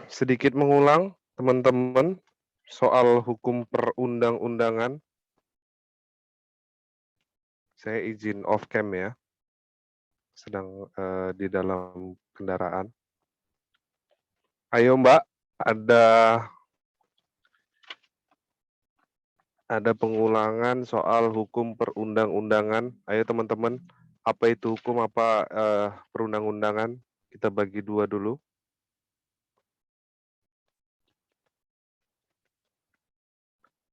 sedikit mengulang teman-teman soal hukum perundang-undangan. Saya izin off cam ya, sedang di dalam kendaraan. Ayo Mbak, ada pengulangan soal hukum perundang-undangan. Ayo teman-teman, apa itu hukum, apa perundang-undangan? Kita bagi dua dulu.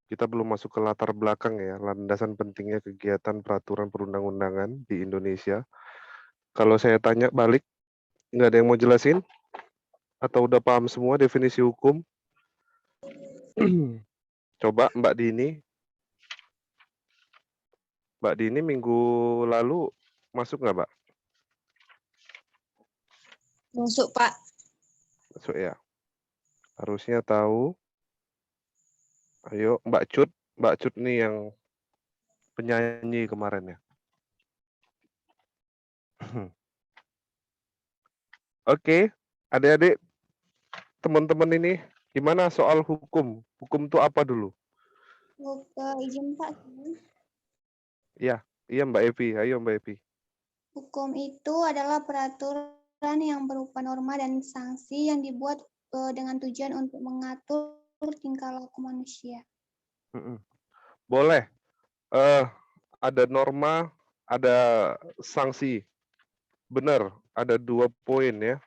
Kita belum masuk ke latar belakang ya, landasan pentingnya kegiatan peraturan perundang-undangan di Indonesia. Kalau saya tanya balik, nggak ada yang mau jelasin? Atau udah paham semua definisi hukum? Coba Mbak Dini. Mbak Dini minggu lalu masuk nggak, Mbak? Masuk, Pak. Masuk ya. Harusnya tahu. Ayo, Mbak Cut. Mbak Cut nih yang penyanyi kemarin ya. Oke, adik-adik, teman-teman ini gimana soal hukum? Hukum itu apa dulu? Izin Pak. Iya, iya Mbak Evi. Ayo Mbak Evi. Hukum itu adalah peraturan yang berupa norma dan sanksi yang dibuat dengan tujuan untuk mengatur tingkah laku manusia. Boleh. Ada norma, ada sanksi. Benar, ada 2 poin ya.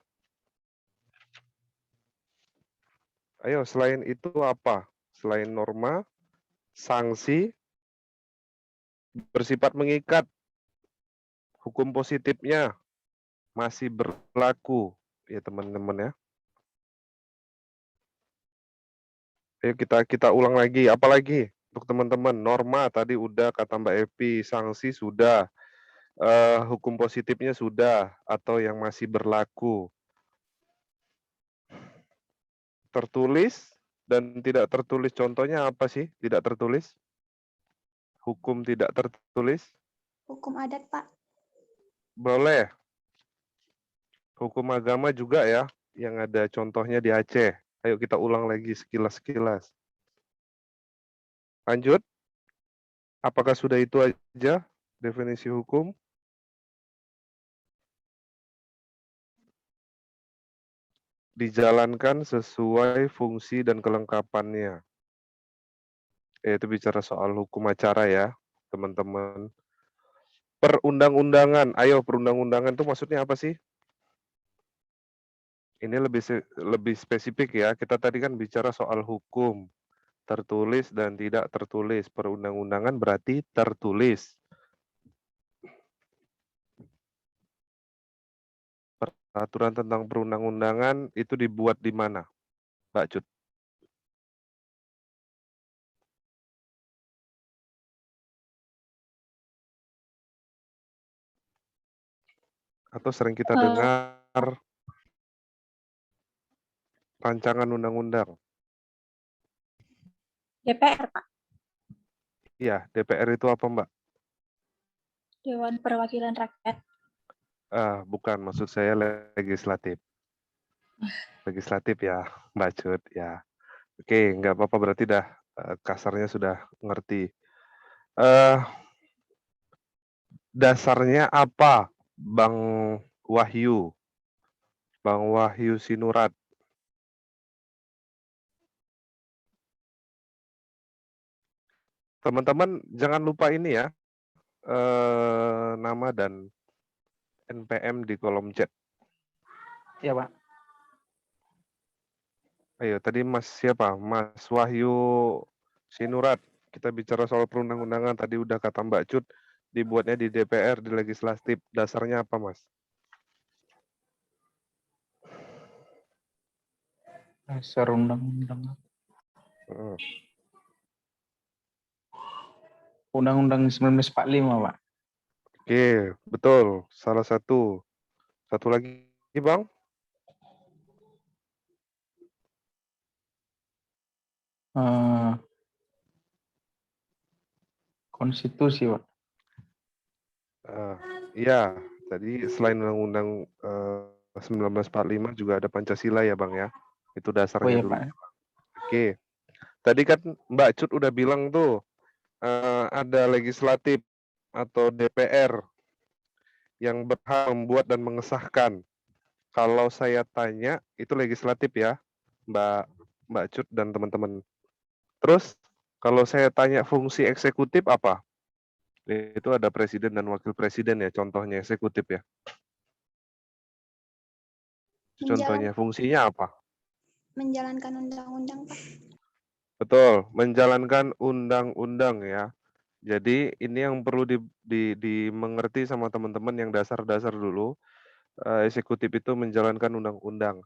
Ayo, selain itu apa? Selain norma, sanksi bersifat mengikat, hukum positifnya masih berlaku, ya teman-teman ya. Ayo kita ulang lagi, apalagi untuk teman-teman, norma tadi udah kata Mbak Evi, sanksi sudah, hukum positifnya sudah, atau yang masih berlaku. Tertulis dan tidak tertulis, contohnya apa sih tidak tertulis? Hukum tidak tertulis? Hukum adat, Pak. Boleh. Hukum agama juga ya, yang ada contohnya di Aceh. Ayo kita ulang lagi sekilas-sekilas. Lanjut. Apakah sudah itu aja definisi hukum? Dijalankan sesuai fungsi dan kelengkapannya. Itu bicara soal hukum acara ya, teman-teman. Perundang-undangan. Ayo, perundang-undangan itu maksudnya apa sih? Ini lebih spesifik ya. Kita tadi kan bicara soal hukum tertulis dan tidak tertulis. Perundang-undangan berarti tertulis. Peraturan tentang perundang-undangan itu dibuat di mana, Mbak Cut? Atau sering kita dengar rancangan undang-undang? DPR, Pak. Iya, DPR itu apa, Mbak? Dewan Perwakilan Rakyat. Bukan, maksud saya legislatif. Legislatif ya, Mbak Cut ya. Oke, nggak apa-apa, berarti dah kasarnya sudah ngerti. Dasarnya apa, Bang Wahyu? Bang Wahyu Sinurat. Teman-teman jangan lupa ini ya, nama dan NPM di kolom chat. Ya, Pak. Ayo, tadi Mas siapa? Mas Wahyu Sinurat. Kita bicara soal perundang-undangan, tadi udah kata Mbak Cut, dibuatnya di DPR, di legislatif. Dasarnya apa, Mas? Dasar undang-undang. Undang-Undang 1945, Pak. Oke, betul. Salah satu. Satu lagi, Bang? Konstitusi, Pak. Iya, tadi selain Undang-Undang 1945 juga ada Pancasila ya, Bang ya? Itu Oh dasarnya iya dulu. Pak. Oke. Tadi kan Mbak Cut udah bilang tuh ada legislatif atau DPR yang berhak membuat dan mengesahkan. Kalau saya tanya itu legislatif ya, Mbak Cut dan teman-teman. Terus kalau saya tanya fungsi eksekutif apa? Itu ada presiden dan wakil presiden ya, contohnya eksekutif ya. Contohnya fungsinya apa? Menjalankan undang-undang, Pak. Betul, menjalankan undang-undang ya. Jadi ini yang perlu dimengerti sama teman-teman yang dasar-dasar dulu. Eksekutif itu menjalankan undang-undang.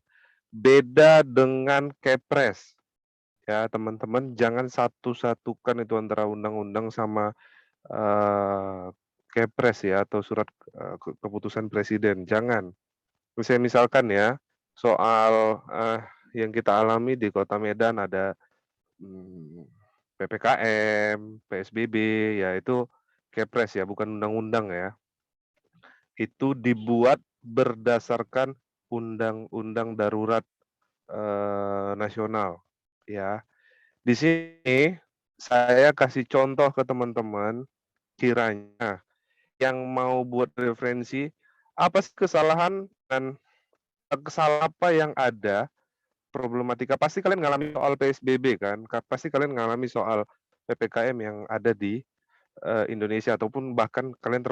Beda dengan Kepres. Ya, teman-teman jangan satu-satukan itu antara undang-undang sama Kepres ya atau surat keputusan presiden. Jangan. Misalkan ya, soal yang kita alami di Kota Medan ada PPKM, PSBB, ya itu Kepres ya, bukan undang-undang ya. Itu dibuat berdasarkan undang-undang darurat nasional ya. Di sini saya kasih contoh ke teman-teman, kiranya yang mau buat referensi apa sih kesalahan dan kesalahan apa yang ada problematika. Pasti kalian ngalami soal PSBB kan, pasti kalian ngalami soal PPKM yang ada di Indonesia ataupun bahkan kalian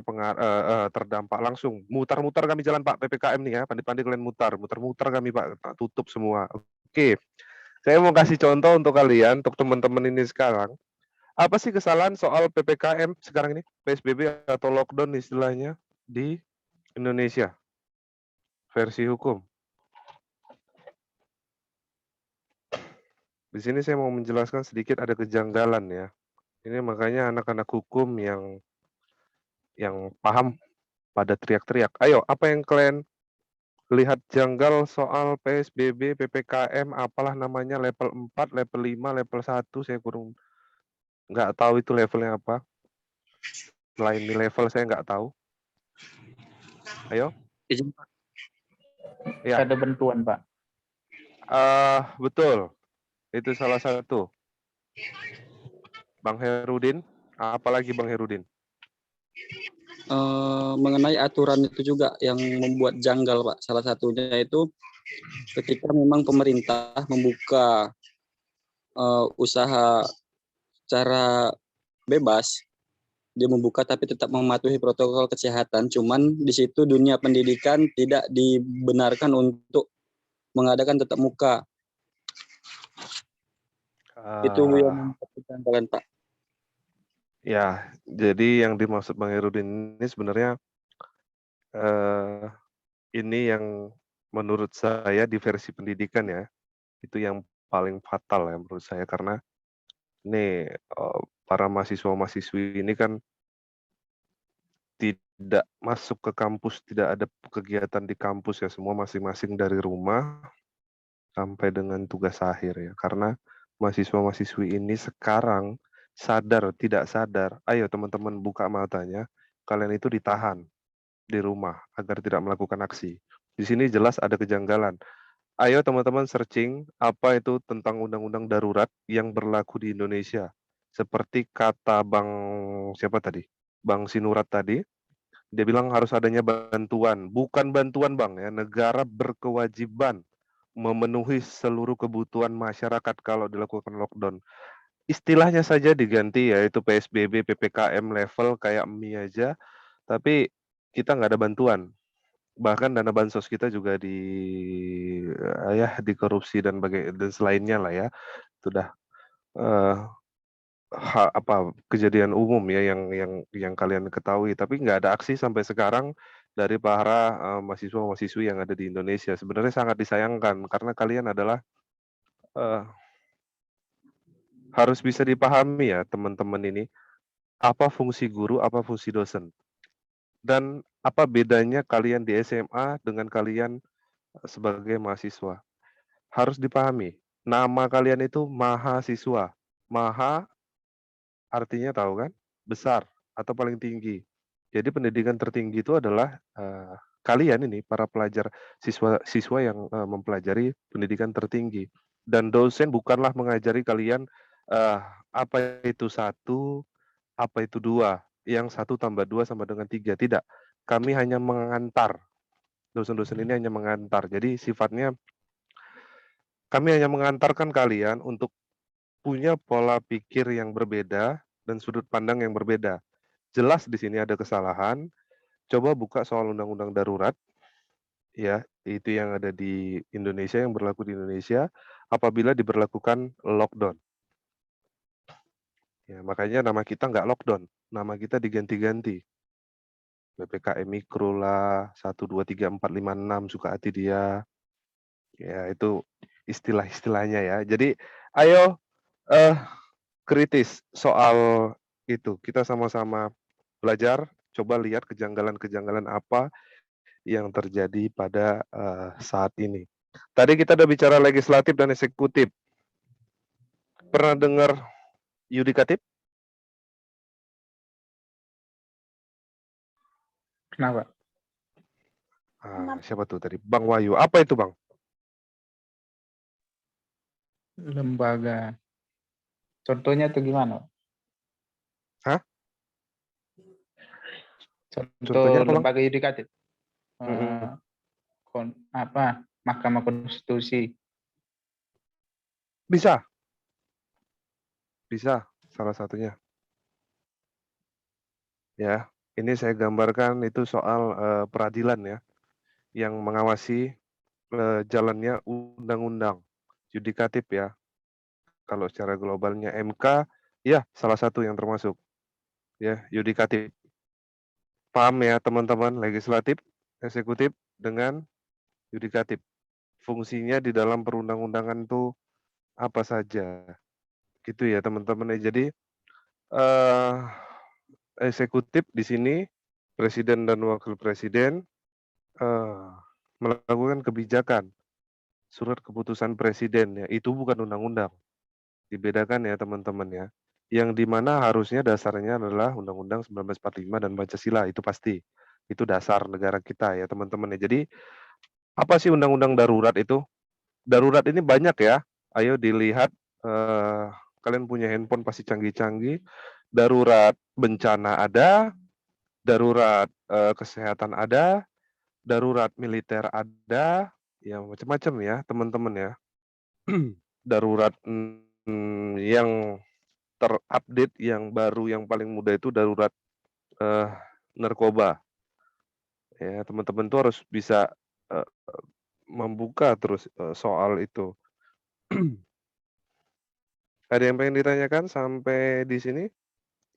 terdampak langsung. Mutar-mutar kami jalan Pak PPKM nih ya, pandai-pandai kalian mutar-mutar kami Pak, tutup semua. Oke, saya mau kasih contoh untuk kalian, untuk teman-teman ini sekarang. Apa sih kesalahan soal PPKM sekarang ini, PSBB atau lockdown istilahnya di Indonesia? Versi hukum. Di sini saya mau menjelaskan sedikit ada kejanggalan ya. Ini makanya anak-anak hukum yang paham pada teriak-teriak. Ayo, apa yang kalian lihat janggal soal PSBB, PPKM, apalah namanya level 4, level 5, level 1, saya kurang nggak tahu itu levelnya apa. Selain di level saya nggak tahu. Ayo. Izin, Ya. Ada bantuan Pak. Betul. Itu salah satu. Bang Herudin, apalagi Bang Herudin? mengenai aturan itu juga yang membuat janggal, Pak. Salah satunya itu ketika memang pemerintah membuka usaha secara bebas, dia membuka tapi tetap mematuhi protokol kesehatan. Cuman di situ dunia pendidikan tidak dibenarkan untuk mengadakan tatap muka. Itu yang membuat kejanggalan, Pak. Ya, jadi yang dimaksud Bang Herudin ini sebenarnya ini yang menurut saya di versi pendidikan ya, itu yang paling fatal ya menurut saya karena ini para mahasiswa-mahasiswi ini kan tidak masuk ke kampus, tidak ada kegiatan di kampus ya, semua masing-masing dari rumah sampai dengan tugas akhir ya. Karena mahasiswa-mahasiswi ini sekarang sadar tidak sadar, ayo teman-teman buka matanya, kalian itu ditahan di rumah agar tidak melakukan aksi. Di sini jelas ada kejanggalan. Ayo teman-teman searching apa itu tentang undang-undang darurat yang berlaku di Indonesia. Seperti kata Bang siapa tadi? Bang Sinurat tadi, dia bilang harus adanya bantuan. Bukan bantuan Bang ya, negara berkewajiban memenuhi seluruh kebutuhan masyarakat kalau dilakukan lockdown. Istilahnya saja diganti yaitu PSBB, PPKM level kayak mie aja, tapi kita nggak ada bantuan. Bahkan dana bansos kita juga dikorupsi dan selainnya lah ya. Sudah kejadian umum ya yang kalian ketahui, tapi nggak ada aksi sampai sekarang dari para mahasiswa-mahasiswi yang ada di Indonesia. Sebenarnya sangat disayangkan karena kalian adalah harus bisa dipahami ya teman-teman ini, apa fungsi guru, apa fungsi dosen. Dan apa bedanya kalian di SMA dengan kalian sebagai mahasiswa. Harus dipahami, nama kalian itu mahasiswa. Maha artinya tahu kan? Besar atau paling tinggi. Jadi pendidikan tertinggi itu adalah kalian ini para pelajar siswa yang mempelajari pendidikan tertinggi, dan dosen bukanlah mengajari kalian apa itu 1, apa itu 2, yang 1 tambah 2 sama dengan 3, tidak. Kami hanya mengantar. Dosen-dosen ini hanya mengantar. Jadi sifatnya kami hanya mengantarkan kalian untuk punya pola pikir yang berbeda dan sudut pandang yang berbeda. Jelas di sini ada kesalahan. Coba buka soal undang-undang darurat, ya, itu yang ada di Indonesia, yang berlaku di Indonesia apabila diberlakukan lockdown. Ya, makanya nama kita nggak lockdown, nama kita diganti-ganti. PPKM Mikro lah, 1, 2, 3, 4, 5, 6, suka hati dia. Ya, itu istilah-istilahnya ya. Jadi, ayo kritis soal itu. Kita sama-sama belajar, coba lihat kejanggalan-kejanggalan apa yang terjadi pada saat ini. Tadi kita udah bicara legislatif dan eksekutif. Pernah dengar yudikatif? Kenapa? Siapa tuh tadi? Bang Wahyu. Apa itu, Bang? Lembaga. Contohnya tuh gimana? Hah? Contoh Contohnya apa, Bang? lembaga yudikatif. Apa? Mahkamah Konstitusi. Bisa. Bisa, salah satunya. Ya, ini saya gambarkan itu soal peradilan ya, yang mengawasi jalannya undang-undang yudikatif ya. Kalau secara globalnya MK, ya salah satu yang termasuk ya yudikatif. Paham ya teman-teman, legislatif, eksekutif dengan yudikatif. Fungsinya di dalam perundang-undangan itu apa saja? Gitu ya teman-teman. Jadi eksekutif di sini presiden dan wakil presiden melakukan kebijakan, surat keputusan presiden ya, itu bukan undang-undang. Dibedakan ya teman-teman ya. Yang dimana harusnya dasarnya adalah Undang-Undang 1945 dan Pancasila, itu pasti. Itu dasar negara kita ya teman-teman ya. Jadi apa sih undang-undang darurat itu? Darurat ini banyak ya. Ayo dilihat, kalian punya handphone pasti canggih-canggih. Darurat bencana ada, darurat kesehatan ada, darurat militer ada, ya macam-macam ya teman-teman ya. Darurat yang terupdate, yang baru, yang paling mudah itu darurat narkoba. Ya teman-teman tuh harus bisa membuka terus soal itu. Ada yang pengen ditanyakan sampai di sini?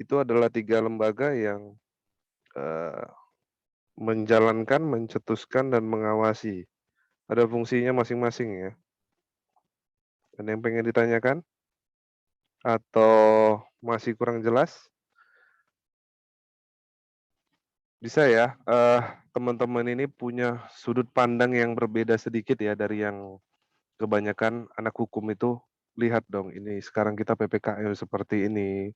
Itu adalah 3 lembaga yang menjalankan, mencetuskan, dan mengawasi. Ada fungsinya masing-masing ya. Ada yang pengen ditanyakan? Atau masih kurang jelas? Bisa ya, teman-teman ini punya sudut pandang yang berbeda sedikit ya dari yang kebanyakan anak hukum itu. Lihat dong, ini sekarang kita PPKM seperti ini,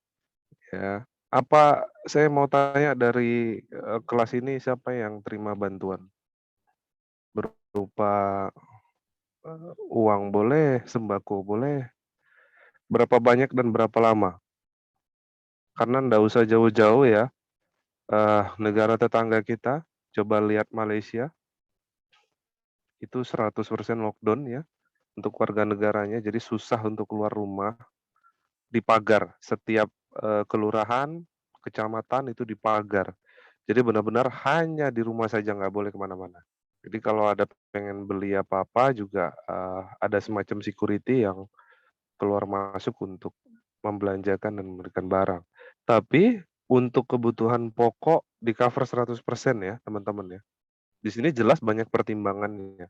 ya. Apa saya mau tanya dari kelas ini, siapa yang terima bantuan? Berupa uang boleh, sembako boleh, berapa banyak dan berapa lama? Karena nggak usah jauh-jauh ya, negara tetangga kita, coba lihat Malaysia, itu 100% lockdown ya, untuk warga negaranya, jadi susah untuk keluar rumah, dipagar, setiap kelurahan, kecamatan itu dipagar. Jadi benar-benar hanya di rumah saja, nggak boleh kemana-mana. Jadi kalau ada pengen beli apa-apa juga ada semacam security yang keluar masuk untuk membelanjakan dan memberikan barang. Tapi untuk kebutuhan pokok di-cover 100% ya teman-teman ya. Di sini jelas banyak pertimbangannya.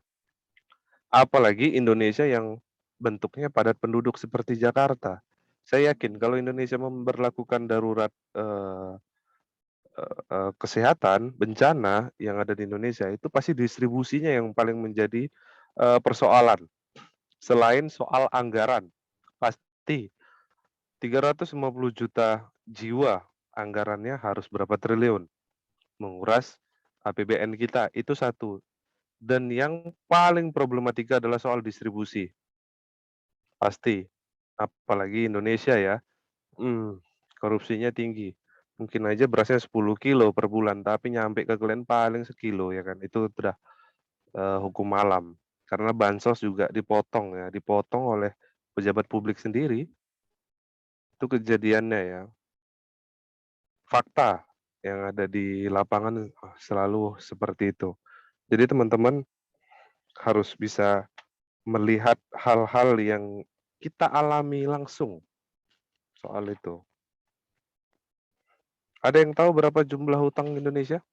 Apalagi Indonesia yang bentuknya padat penduduk seperti Jakarta. Saya yakin kalau Indonesia memberlakukan darurat kesehatan, bencana yang ada di Indonesia, itu pasti distribusinya yang paling menjadi persoalan. Selain soal anggaran, pasti 350 juta jiwa anggarannya harus berapa triliun. Menguras APBN kita, itu satu. Dan yang paling problematika adalah soal distribusi. Pasti, apalagi Indonesia ya, korupsinya tinggi. Mungkin aja berasnya 10 kilo per bulan, tapi nyampe ke kalian paling sekilo ya kan. Itu udah hukum malam. Karena bansos juga dipotong oleh pejabat publik sendiri. Itu kejadiannya ya. Fakta yang ada di lapangan selalu seperti itu. Jadi teman-teman harus bisa melihat hal-hal yang kita alami langsung soal itu. Ada yang tahu berapa jumlah hutang Indonesia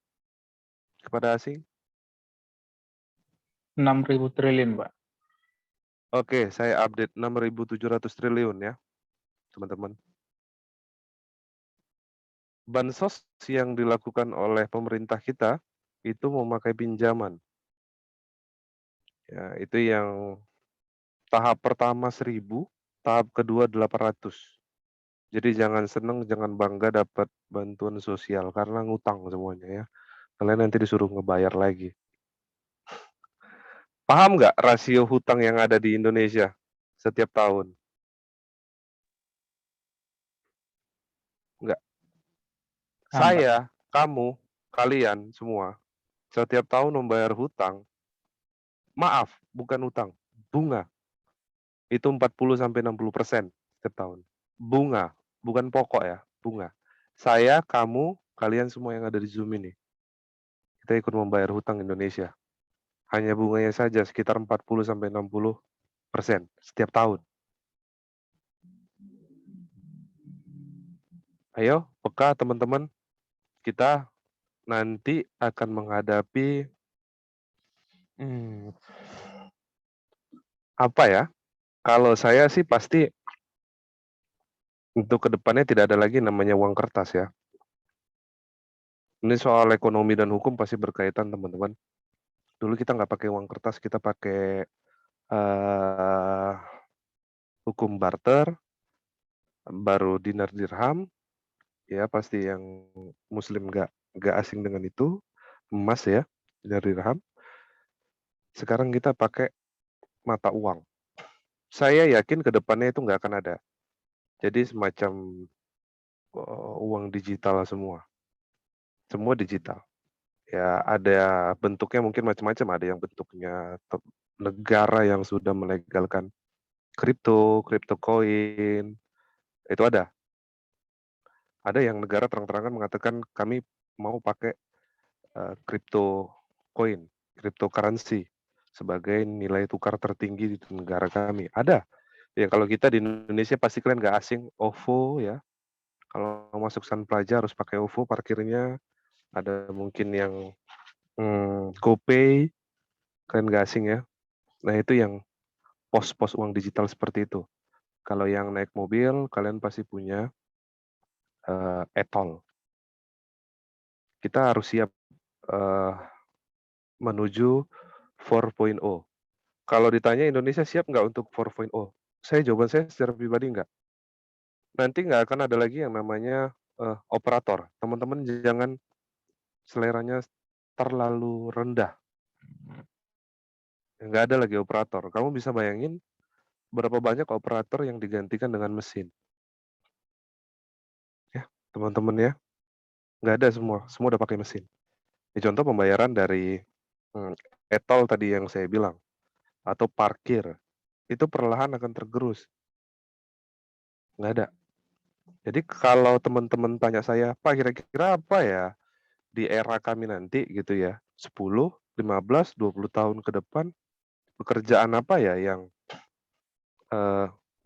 kepada asing? 6.000 triliun, Pak. Oke, saya update 6.700 triliun ya, teman-teman. Bansos yang dilakukan oleh pemerintah kita itu memakai pinjaman. Ya, itu yang tahap pertama 1.000, tahap kedua 800. Jadi jangan seneng, jangan bangga dapat bantuan sosial karena ngutang semuanya ya. Kalian nanti disuruh ngebayar lagi. Paham nggak rasio hutang yang ada di Indonesia setiap tahun? Nggak. Paham, Pak. Saya, kamu, kalian semua, setiap tahun membayar hutang, maaf, bukan hutang, bunga. Itu 40-60% setiap tahun. Bunga, bukan pokok ya, bunga. Saya, kamu, kalian semua yang ada di Zoom ini, kita ikut membayar hutang Indonesia. Hanya bunganya saja sekitar 40-60% setiap tahun. Ayo, peka teman-teman, kita nanti akan menghadapi apa ya? Kalau saya sih pasti untuk kedepannya tidak ada lagi namanya uang kertas ya. Ini soal ekonomi dan hukum pasti berkaitan teman-teman. Dulu kita nggak pakai uang kertas, kita pakai hukum barter, baru dinar dirham, ya pasti yang Muslim nggak asing dengan itu, emas ya, dinar dirham. Sekarang kita pakai mata uang. Saya yakin kedepannya itu nggak akan ada. Jadi semacam uang digital semua. Semua digital. Ya ada bentuknya mungkin macam-macam, ada yang bentuknya negara yang sudah melegalkan kripto koin, itu ada. Ada yang negara terang-terangan mengatakan kami mau pakai kripto koin, cryptocurrency sebagai nilai tukar tertinggi di negara kami. Ada. Ya kalau kita di Indonesia pasti kalian nggak asing, OVO ya. Kalau masuk Sun Plaza harus pakai OVO parkirnya. Ada mungkin yang GoPay, kalian nggak asing ya. Nah itu yang pos-pos uang digital seperti itu. Kalau yang naik mobil, kalian pasti punya e-tol. Kita harus siap menuju 4.0. Kalau ditanya Indonesia siap nggak untuk 4.0? Jawaban saya secara pribadi nggak. Nanti nggak akan ada lagi yang namanya operator. Teman-teman jangan seleranya terlalu rendah. Nggak ada lagi operator. Kamu bisa bayangin berapa banyak operator yang digantikan dengan mesin. Ya, teman-teman ya. Nggak ada semua udah pakai mesin. Ini contoh pembayaran dari e-tol tadi yang saya bilang, atau parkir, itu perlahan akan tergerus. Nggak ada. Jadi kalau teman-teman tanya saya, Pak kira-kira apa ya di era kami nanti gitu ya, 10, 15, 20 tahun ke depan, pekerjaan apa ya yang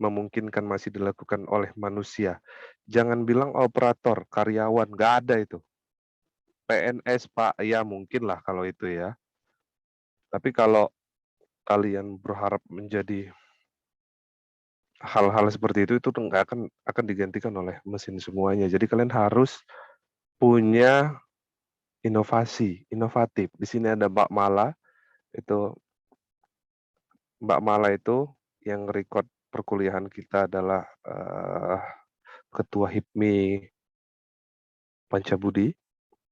memungkinkan masih dilakukan oleh manusia. Jangan bilang operator, karyawan, nggak ada itu. PNS, Pak, ya mungkin lah kalau itu ya. Tapi kalau kalian berharap menjadi hal-hal seperti itu nggak akan digantikan oleh mesin semuanya. Jadi kalian harus punya inovatif. Di sini ada Mbak Mala, Mbak Mala itu yang record perkuliahan kita adalah Ketua HIPMI Pancabudi,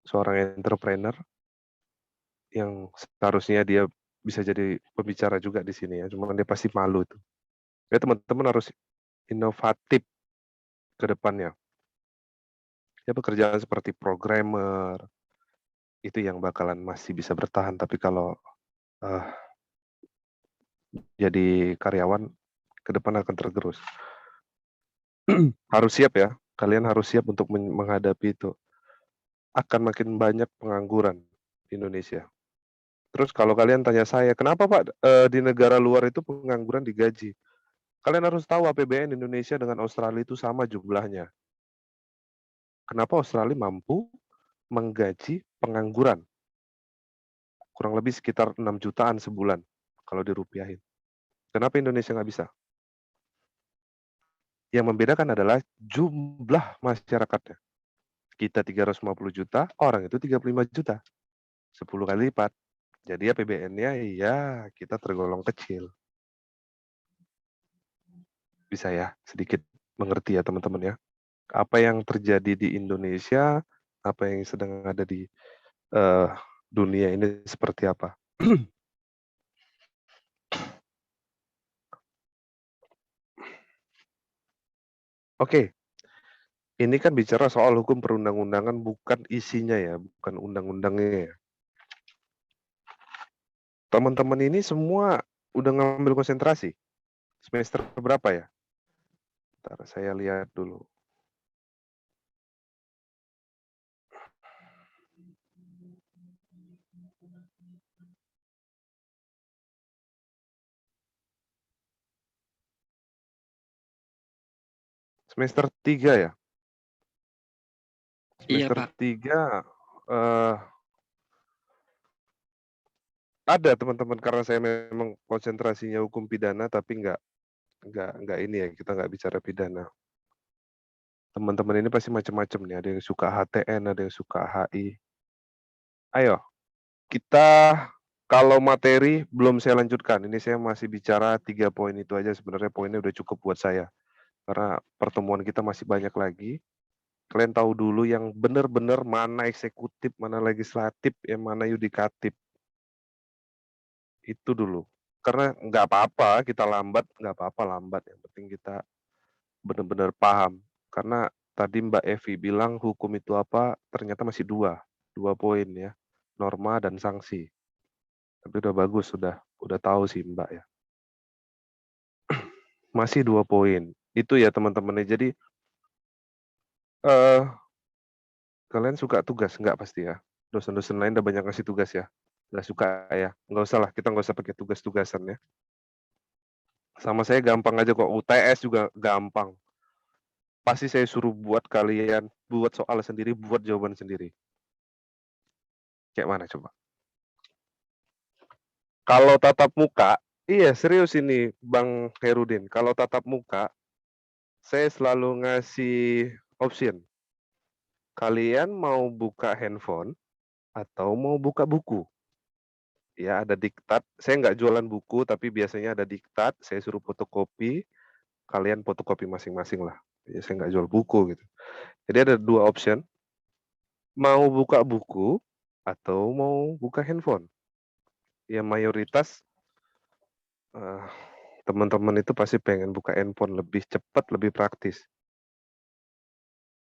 seorang entrepreneur. yang seharusnya dia bisa jadi pembicara juga di sini ya, cuman dia pasti malu tuh. Ya teman-teman harus inovatif ke depannya. Ya pekerjaan seperti programmer, itu yang bakalan masih bisa bertahan, tapi kalau eh, jadi karyawan ke depan akan tergerus. Harus siap ya, kalian harus siap untuk menghadapi itu. Akan makin banyak pengangguran di Indonesia. Terus kalau kalian tanya saya, kenapa Pak di negara luar itu pengangguran digaji? Kalian harus tahu APBN Indonesia dengan Australia itu sama jumlahnya. Kenapa Australia mampu menggaji pengangguran? Kurang lebih sekitar 6 jutaan sebulan kalau dirupiahin. Kenapa Indonesia nggak bisa? Yang membedakan adalah jumlah masyarakatnya. Kita 350 juta, orang itu 35 juta. 10 kali lipat. Jadi APBN-nya ya kita tergolong kecil. Bisa ya sedikit mengerti ya teman-teman ya. Apa yang terjadi di Indonesia, apa yang sedang ada di dunia ini seperti apa. Oke, ini kan bicara soal hukum perundang-undangan, bukan isinya ya, bukan undang-undangnya ya. Teman-teman ini semua udah ngambil konsentrasi. Semester berapa ya? Bentar, saya lihat dulu. Semester 3 ya? Iya, Semester Pak. 3 ada teman-teman, karena saya memang konsentrasinya hukum pidana, tapi nggak ini ya, kita nggak bicara pidana. Teman-teman ini pasti macam-macam nih, ada yang suka HTN, ada yang suka HI. Ayo, kita kalau materi belum saya lanjutkan. Ini saya masih bicara 3 poin itu aja, sebenarnya poinnya udah cukup buat saya. Karena pertemuan kita masih banyak lagi. Kalian tahu dulu yang benar-benar mana eksekutif, mana legislatif, yang mana yudikatif. Itu dulu. Karena nggak apa-apa kita lambat, nggak apa-apa lambat. Yang penting kita benar-benar paham. Karena tadi Mbak Evi bilang hukum itu apa, ternyata masih dua poin ya, norma dan sanksi. Tapi udah bagus, udah tahu sih Mbak ya. Masih 2 poin. Itu ya teman-teman. Jadi eh kalian suka tugas nggak pasti ya? Dosen-dosen lain udah banyak ngasih tugas ya. Nggak suka ya? Nggak usah lah, kita nggak usah pakai tugas-tugasan ya. Sama saya gampang aja kok. UTS juga gampang. Pasti saya suruh buat kalian buat soal sendiri, buat jawaban sendiri. Kayak mana coba? Kalau tatap muka, iya serius ini Bang Herudin. Kalau tatap muka, saya selalu ngasih option. Kalian mau buka handphone atau mau buka buku? Ya, ada diktat. Saya nggak jualan buku, tapi biasanya ada diktat. Saya suruh fotokopi, kalian fotokopi masing-masing lah. Ya, saya nggak jual buku gitu. Jadi ada 2 option. Mau buka buku atau mau buka handphone. Ya mayoritas teman-teman itu pasti pengen buka handphone, lebih cepat, lebih praktis.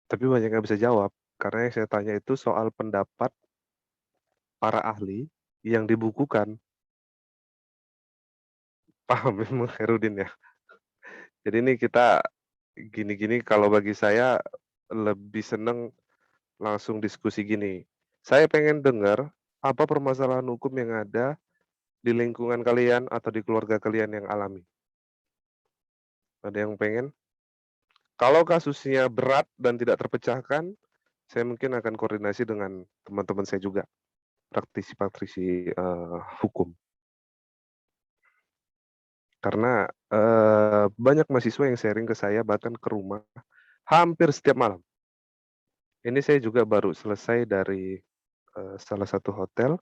Tapi banyak yang bisa jawab, karena yang saya tanya itu soal pendapat para ahli yang dibukukan. Paham memang Herudin ya? Jadi ini kita gini-gini, kalau bagi saya lebih seneng langsung diskusi gini. Saya pengen dengar apa permasalahan hukum yang ada di lingkungan kalian atau di keluarga kalian yang alami. Ada yang pengen? Kalau kasusnya berat dan tidak terpecahkan, saya mungkin akan koordinasi dengan teman-teman saya juga, praktisi-praktisi hukum. Karena banyak mahasiswa yang sharing ke saya, bahkan ke rumah, hampir setiap malam. Ini saya juga baru selesai dari salah satu hotel,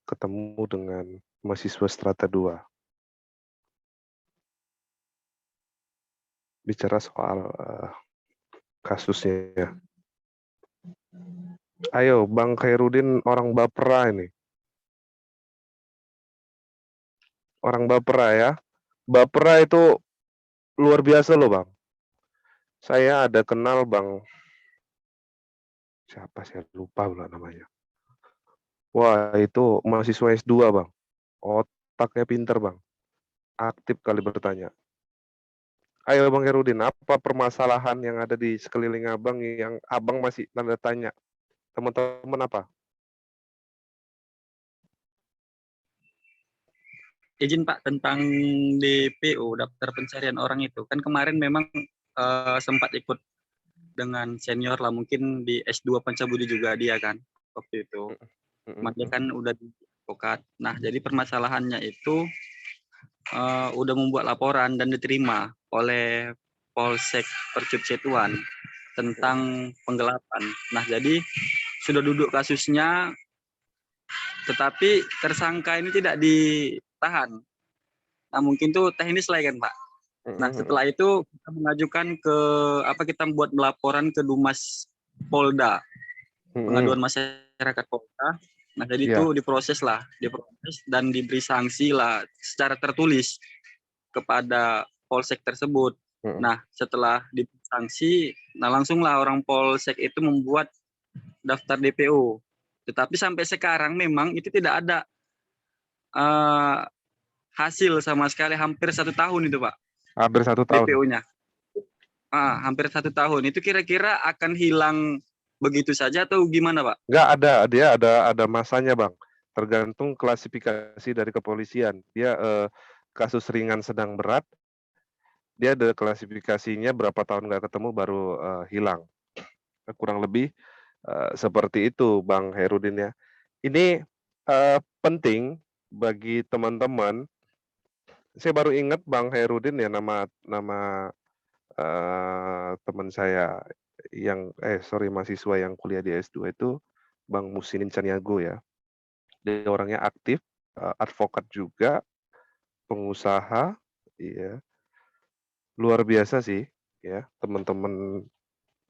ketemu dengan mahasiswa strata 2. Bicara soal kasusnya. Ayo, Bang Khairuddin orang Bapra ini. Orang Bapera ya. Bapera itu luar biasa loh, Bang. Saya ada kenal Bang, siapa saya lupa pula namanya. Wah, itu mahasiswa S2, Bang. Otaknya pinter, Bang. Aktif kali bertanya. Ayo Bang Herudin, apa permasalahan yang ada di sekeliling Abang yang Abang masih tanda tanya? Teman-teman apa? Izin Pak tentang DPO, daftar pencarian orang itu. Kan kemarin memang sempat ikut dengan senior lah, mungkin di S2 Pancabudi juga dia kan waktu itu. Dia kan udah di advokat. Nah, jadi permasalahannya itu udah membuat laporan dan diterima oleh Polsek Percut Cetuan tentang penggelapan. Nah, jadi sudah duduk kasusnya, tetapi tersangka ini tidak ditahan. Nah, mungkin tuh teknis lah kan, Pak. Nah, setelah itu kita mengajukan ke kita buat melaporan ke Dumas Polda, pengaduan masyarakat Polda. Nah, jadi itu diproses dan diberi sanksi lah secara tertulis kepada polsek tersebut. Nah, setelah diberi sanksi, nah langsunglah orang polsek itu membuat daftar DPO. Tetapi sampai sekarang memang itu tidak ada hasil sama sekali, hampir 1 tahun itu Pak. Hampir 1 tahun. DPO-nya. Hampir 1 tahun. Itu kira-kira akan hilang begitu saja atau gimana Pak? Enggak ada, dia ada masanya Bang. Tergantung klasifikasi dari kepolisian. Dia kasus ringan, sedang, berat. Dia ada klasifikasinya berapa tahun nggak ketemu baru hilang. Kurang lebih seperti itu Bang Herudin ya. Ini penting bagi teman-teman. Saya baru ingat Bang Herudin ya, nama teman saya yang mahasiswa yang kuliah di S2 itu Bang Musinin Caniago ya. Dia orangnya aktif, advokat juga, pengusaha, iya. Luar biasa sih ya, teman-teman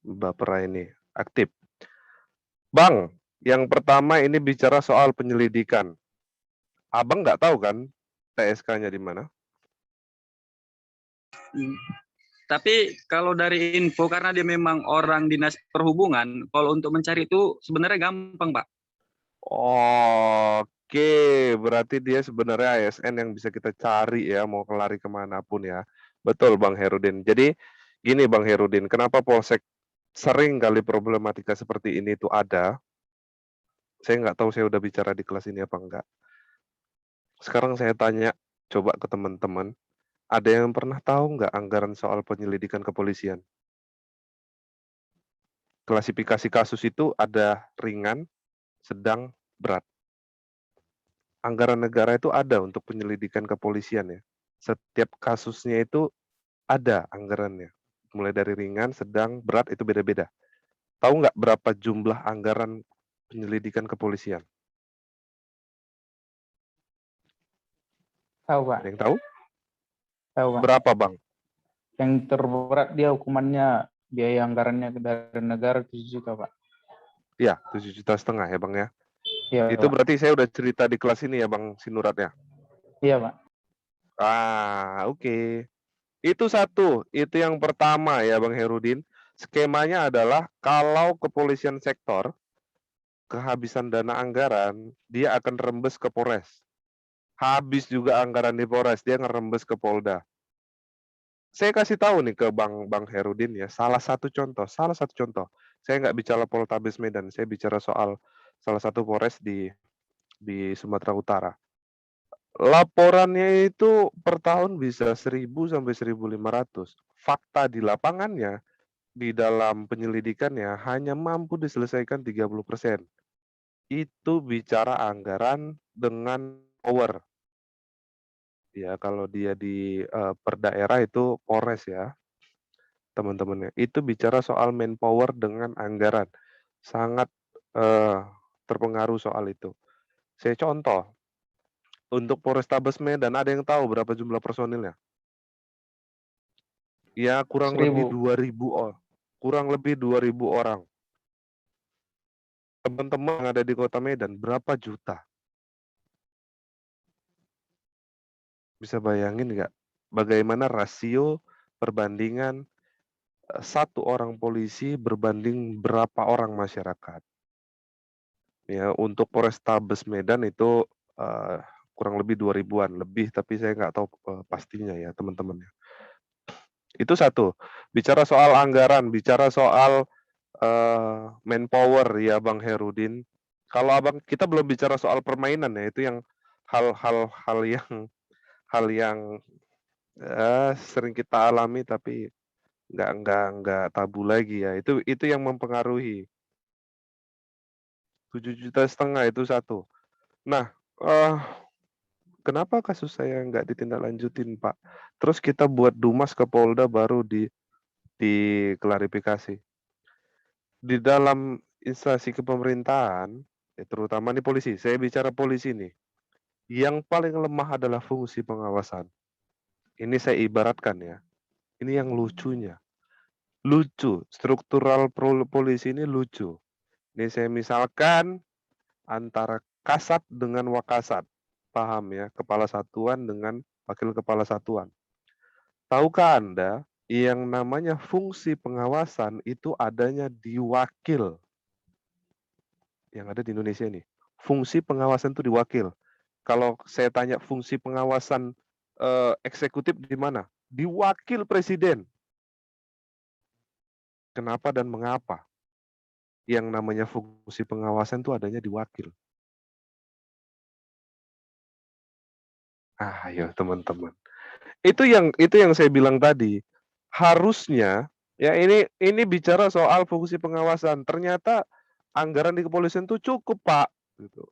Bapera ini aktif. Bang, yang pertama ini bicara soal penyelidikan. Abang nggak tahu kan TSK-nya di mana? Tapi kalau dari info, karena dia memang orang dinas perhubungan, kalau untuk mencari itu sebenarnya gampang, Pak. Oke, berarti dia sebenarnya ASN yang bisa kita cari ya, mau lari kemanapun ya. Betul Bang Herudin. Jadi gini Bang Herudin, kenapa Polsek sering kali problematika seperti ini itu ada? Saya nggak tahu saya udah bicara di kelas ini apa enggak. Sekarang saya tanya, coba ke teman-teman, ada yang pernah tahu nggak anggaran soal penyelidikan kepolisian? Klasifikasi kasus itu ada ringan, sedang, berat. Anggaran negara itu ada untuk penyelidikan kepolisian ya. Setiap kasusnya itu ada anggarannya. Mulai dari ringan, sedang, berat itu beda-beda. Tahu nggak berapa jumlah anggaran penyelidikan kepolisian? Tahu Pak, Ada yang tahu? tahu Pak. Berapa Bang? Yang terberat dia hukumannya biaya anggarannya dari negara 7 juta Pak. Ya, 7,5 juta ya Bang ya. Iya Itu Pak. berarti saya udah cerita di kelas ini ya Bang Sinurat ya? Iya Pak. Oke. Itu satu, itu yang pertama ya Bang Herudin. Skemanya adalah kalau kepolisian sektor kehabisan dana anggaran, dia akan rembes ke Polres. Habis juga anggaran di Polres, dia ngerembes ke Polda. Saya kasih tahu nih ke Bang Herudin ya, salah satu contoh. Saya nggak bicara Poltabes Medan, saya bicara soal salah satu Polres di Sumatera Utara. Laporannya itu per tahun bisa 1.000 sampai 1.500. Fakta di lapangannya, di dalam penyelidikannya hanya mampu diselesaikan 30%. Itu bicara anggaran dengan power. Ya, kalau dia di per daerah itu Polres ya, teman-temannya. Itu bicara soal manpower dengan anggaran. Sangat terpengaruh soal itu. Saya contoh, untuk Polrestabes Medan ada yang tahu berapa jumlah personilnya? Ya, kurang lebih 1.000. 2.000 orang. Teman-teman yang ada di Kota Medan berapa juta? Bisa bayangin nggak bagaimana rasio perbandingan satu orang polisi berbanding berapa orang masyarakat? Ya, untuk Polrestabes Medan itu kurang lebih 2000-an lebih, tapi saya nggak tahu pastinya ya teman-teman ya. Itu satu. Bicara soal anggaran, bicara soal manpower ya Bang Herudin. Kalau Abang kita belum bicara soal permainan ya, itu yang hal yang sering kita alami tapi nggak tabu lagi ya. Itu yang mempengaruhi. 7,5 juta itu satu. Nah, kenapa kasus saya nggak ditindaklanjutin, Pak? Terus kita buat Dumas ke Polda baru diklarifikasi. Di dalam instansi kepemerintahan, ya terutama nih polisi, saya bicara polisi nih, yang paling lemah adalah fungsi pengawasan. Ini saya ibaratkan ya, ini yang lucunya. Lucu, struktural polisi ini lucu. Ini saya misalkan antara Kasat dengan Wakasat. Paham ya, kepala satuan dengan wakil kepala satuan. Tahukah Anda, yang namanya fungsi pengawasan itu adanya di wakil. Yang ada di Indonesia ini. Fungsi pengawasan itu di wakil. Kalau saya tanya fungsi pengawasan eksekutif di mana? Di wakil presiden. Kenapa dan mengapa? Yang namanya fungsi pengawasan itu adanya di wakil. Ayo teman-teman. Itu yang saya bilang tadi. Harusnya ya ini bicara soal fungsi pengawasan. Ternyata anggaran di kepolisian itu cukup, Pak, gitu.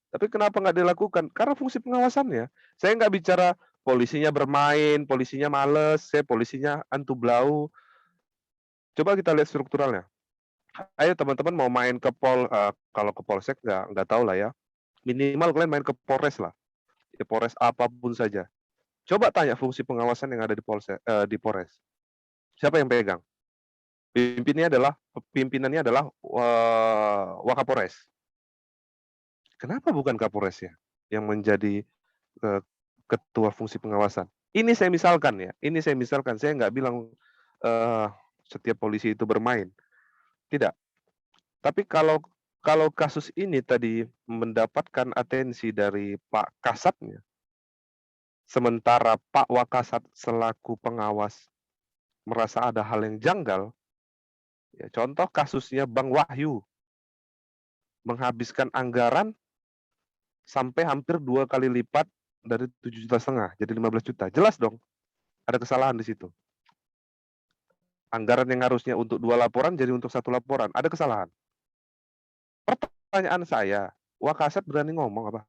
Tapi kenapa nggak dilakukan? Karena fungsi pengawasannya. Saya nggak bicara polisinya bermain, polisinya males, polisinya antu blau. Coba kita lihat strukturalnya. Ayo teman-teman mau main ke kalau ke polsek nggak tahu lah ya. Minimal kalian main ke Polres lah. Ya, Polres apapun saja. Coba tanya fungsi pengawasan yang ada di Polres. Siapa yang pegang? Pimpinannya adalah Wakapolres. Kenapa bukan Kapolresnya yang menjadi ketua fungsi pengawasan? Ini saya misalkan ya. Saya nggak bilang setiap polisi itu bermain. Tidak. Tapi kalau kasus ini tadi mendapatkan atensi dari Pak Kasatnya, sementara Pak Wakasat selaku pengawas merasa ada hal yang janggal, ya contoh kasusnya Bang Wahyu menghabiskan anggaran sampai hampir 2 kali lipat dari 7,5 juta, jadi 15 juta. Jelas dong, ada kesalahan di situ. Anggaran yang harusnya untuk 2 laporan jadi untuk 1 laporan, ada kesalahan. Pertanyaan saya, Wakasat berani ngomong apa?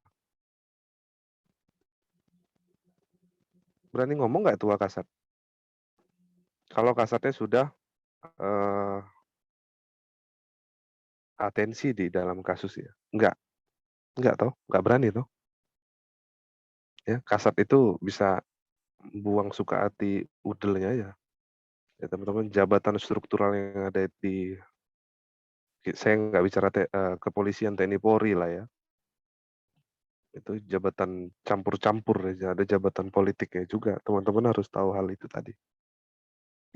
Berani ngomong nggak itu Wakasat? Kalau Kasatnya sudah atensi di dalam kasus ya? Enggak toh, enggak berani toh. Ya, Kasat itu bisa buang suka hati udelnya aja. Ya teman-teman, jabatan struktural yang ada di saya nggak bicara kepolisian TNI Polri lah ya. Itu jabatan campur-campur ya, ada jabatan politiknya juga. Teman-teman harus tahu hal itu tadi.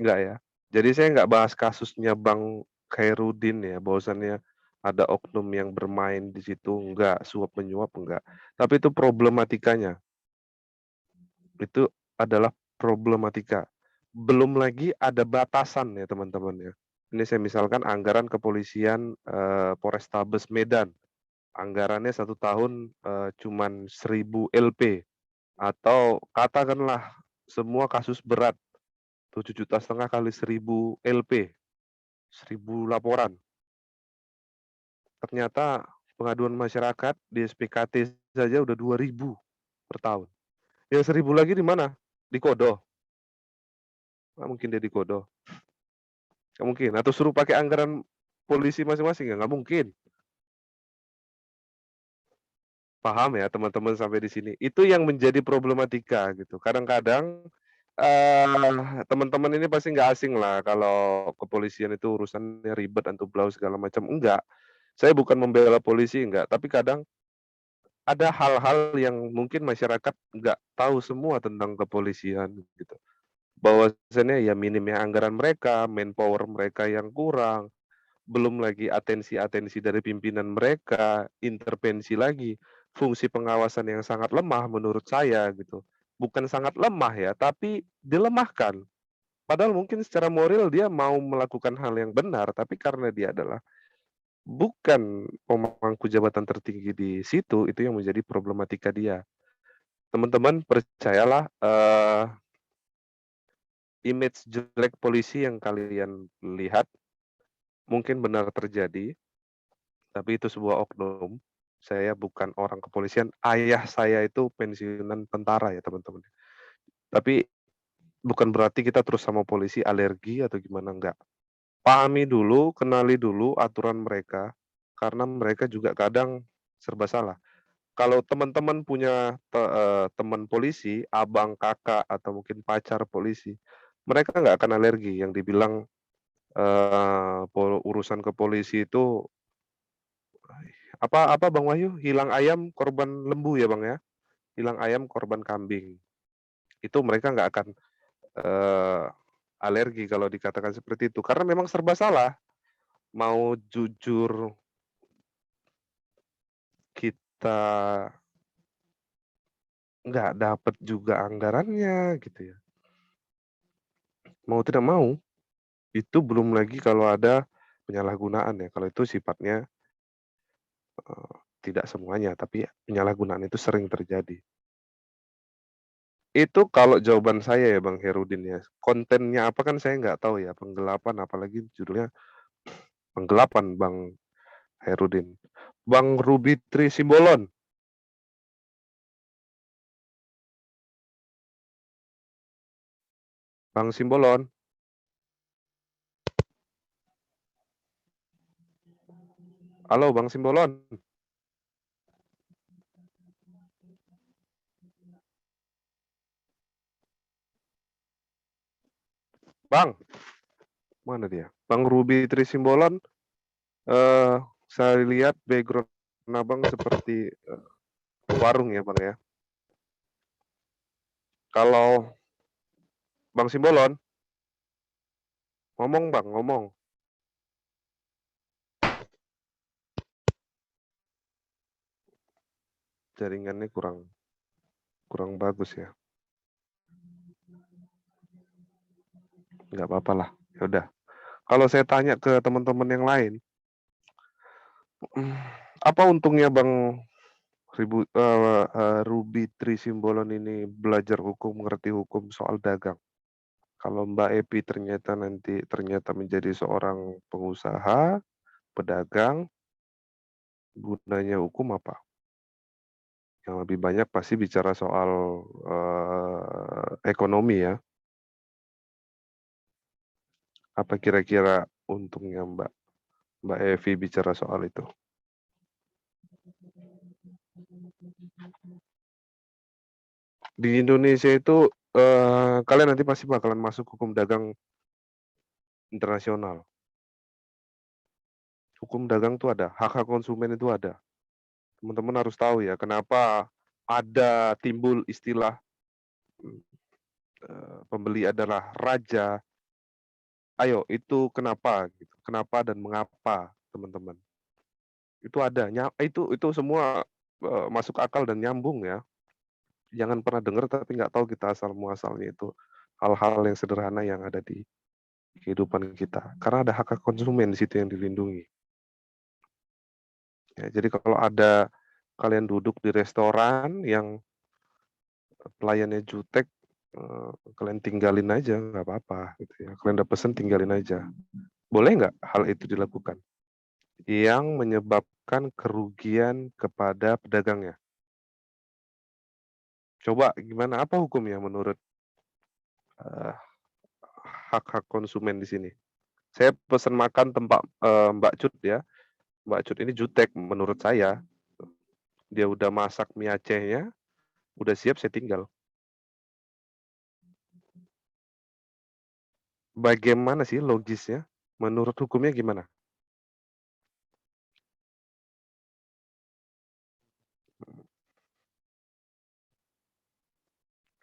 Enggak ya. Jadi saya nggak bahas kasusnya Bang Khairuddin ya, bahwasannya ada oknum yang bermain di situ, enggak, suap menyuap enggak. Tapi itu problematikanya. Itu adalah problematika. Belum lagi ada batasan ya teman-teman ya. Ini saya misalkan anggaran kepolisian Polrestabes Medan. Anggarannya 1 tahun cuman 1000 LP. Atau katakanlah semua kasus berat 7,5 juta kali 1000 LP. 1000 laporan. Ternyata pengaduan masyarakat di SPKT saja udah 2000 per tahun. Yang 1000 lagi di mana? Di Kodo. Nggak mungkin dia di Kodo. Nggak mungkin. Atau suruh pakai anggaran polisi masing-masing, ya nggak mungkin. Paham ya teman-teman sampai di sini. Itu yang menjadi problematika gitu. Kadang-kadang teman-teman ini pasti nggak asing lah kalau kepolisian itu urusannya ribet, antu blau segala macam. Enggak. Saya bukan membela polisi, enggak. Tapi kadang ada hal-hal yang mungkin masyarakat nggak tahu semua tentang kepolisian gitu. Bahwasannya ya minimnya anggaran mereka, manpower mereka yang kurang, belum lagi atensi-atensi dari pimpinan mereka, intervensi lagi, fungsi pengawasan yang sangat lemah menurut saya gitu. Bukan sangat lemah ya, tapi dilemahkan. Padahal mungkin secara moral dia mau melakukan hal yang benar, tapi karena dia adalah bukan pemangku jabatan tertinggi di situ, itu yang menjadi problematika dia. Teman-teman percayalah, image jelek polisi yang kalian lihat mungkin benar terjadi, tapi itu sebuah oknum. Saya bukan orang kepolisian, ayah saya itu pensiunan tentara ya teman-teman. Tapi bukan berarti kita terus sama polisi alergi atau gimana, enggak. Pahami dulu, kenali dulu aturan mereka, karena mereka juga kadang serba salah. Kalau teman-teman punya teman polisi, abang, kakak, atau mungkin pacar polisi, mereka nggak akan alergi yang dibilang urusan ke polisi itu apa Bang Wahyu? Hilang ayam korban lembu ya Bang ya? Hilang ayam korban kambing. Itu mereka nggak akan alergi kalau dikatakan seperti itu karena memang serba salah. Mau jujur kita nggak dapat juga anggarannya gitu ya. Mau tidak mau, itu belum lagi kalau ada penyalahgunaan ya. Kalau itu sifatnya tidak semuanya, tapi penyalahgunaan itu sering terjadi. Itu kalau jawaban saya ya Bang Herudin ya. Kontennya apa kan saya nggak tahu ya, penggelapan apalagi judulnya penggelapan Bang Herudin. Bang Ruby Tri Simbolon. Bang Simbolon. Halo Bang Simbolon. Bang, mana dia? Bang Ruby Tri Simbolon, saya lihat background abang seperti warung ya Bang ya. Kalau Bang Simbolon, ngomong Bang, ngomong. Jaringannya kurang bagus ya. Nggak apa-apa lah, ya udah. Kalau saya tanya ke teman-teman yang lain, apa untungnya Bang Ruby Tri Simbolon ini belajar hukum, ngerti hukum soal dagang? Kalau Mbak Epi ternyata menjadi seorang pengusaha, pedagang, gunanya hukum apa? Yang lebih banyak pasti bicara soal ekonomi ya. Apa kira-kira untungnya Mbak Evi bicara soal itu? Di Indonesia itu kalian nanti pasti bakalan masuk hukum dagang internasional. Hukum dagang itu ada, hak-hak konsumen itu ada. Teman-teman harus tahu ya, kenapa ada timbul istilah pembeli adalah raja. Ayo, itu kenapa gitu. Kenapa dan mengapa, teman-teman? Itu ada, itu semua masuk akal dan nyambung ya. Jangan pernah dengar tapi nggak tahu kita asal muasalnya itu hal-hal yang sederhana yang ada di kehidupan kita. Karena ada hak konsumen di situ yang dilindungi. Ya, jadi kalau ada kalian duduk di restoran yang pelayannya jutek, kalian tinggalin aja, nggak apa-apa. Gitu ya. Kalian udah pesen, tinggalin aja. Boleh nggak hal itu dilakukan? Yang menyebabkan kerugian kepada pedagangnya. Coba gimana? Apa hukumnya menurut hak-hak konsumen di sini? Saya pesan makan tempat Mbak Cut ya. Mbak Cut ini jutek menurut saya. Dia udah masak mie Acehnya, udah siap saya tinggal. Bagaimana sih logisnya? Menurut hukumnya gimana?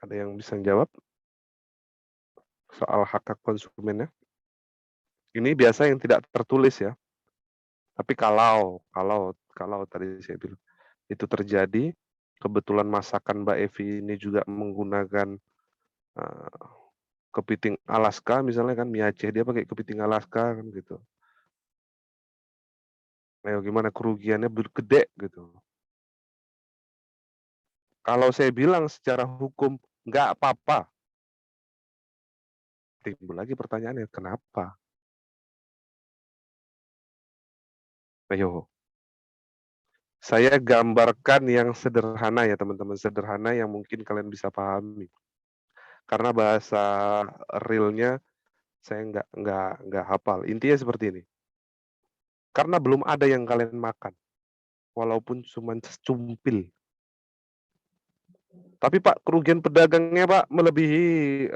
Ada yang bisa jawab soal hak konsumennya? Ini biasa yang tidak tertulis ya. Tapi kalau tadi saya bilang itu terjadi, kebetulan masakan Mbak Evi ini juga menggunakan kepiting Alaska misalnya kan, mie Aceh dia pakai kepiting Alaska kan gitu. Ayo gimana kerugiannya gede gitu. Kalau saya bilang secara hukum nggak apa-apa, timbul lagi pertanyaannya kenapa? Ayo, saya gambarkan yang sederhana ya teman-teman, sederhana yang mungkin kalian bisa pahami. Karena bahasa realnya saya nggak hafal. Intinya seperti ini. Karena belum ada yang kalian makan, walaupun cuma secumpil. Tapi Pak, kerugian pedagangnya Pak melebihi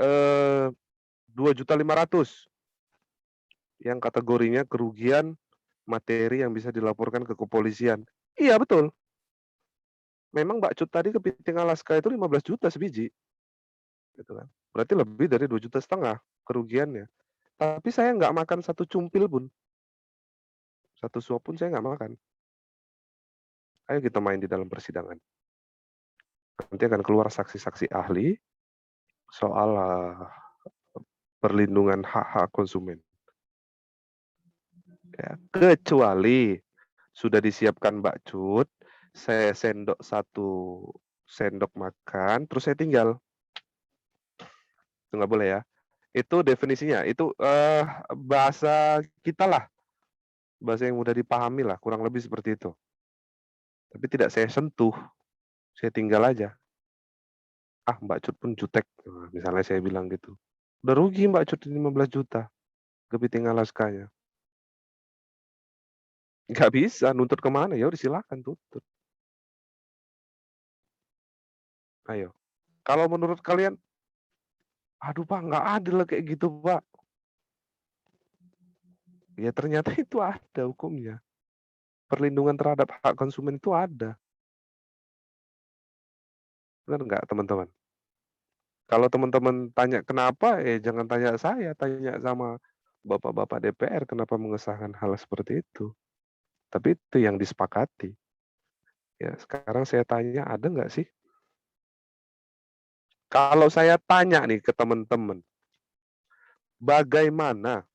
2.500.000 yang kategorinya kerugian materi yang bisa dilaporkan ke kepolisian. Iya betul. Memang Mbak Cut tadi kepiting Alaska itu 15 juta sebiji. Gitu kan. Berarti lebih dari 2,5 juta kerugiannya. Tapi saya nggak makan satu cumpil pun. Satu suap pun saya nggak makan. Ayo kita main di dalam persidangan. Nanti akan keluar saksi-saksi ahli soal perlindungan hak-hak konsumen. Ya, kecuali sudah disiapkan Mbak Cut, saya sendok 1 sendok makan, terus saya tinggal. Itu nggak boleh ya. Itu definisinya, itu bahasa kita lah. Bahasa yang mudah dipahami lah, kurang lebih seperti itu. Tapi tidak saya sentuh, saya tinggal aja. Ah, Mbak Cut pun jutek, misalnya saya bilang gitu. Udah rugi Mbak Cut 15 juta, kepiting Alaskanya. Nggak bisa, nuntut kemana? Ya udah silakan tuntut. Ayo. Kalau menurut kalian, aduh Pak, nggak adil kayak gitu Pak. Ya ternyata itu ada hukumnya. Perlindungan terhadap hak konsumen itu ada. Benar nggak teman-teman? Kalau teman-teman tanya kenapa, jangan tanya saya, tanya sama bapak-bapak DPR kenapa mengesahkan hal seperti itu. Tapi itu yang disepakati. Ya, sekarang saya tanya, ada nggak sih? Kalau saya tanya nih ke teman-teman, bagaimana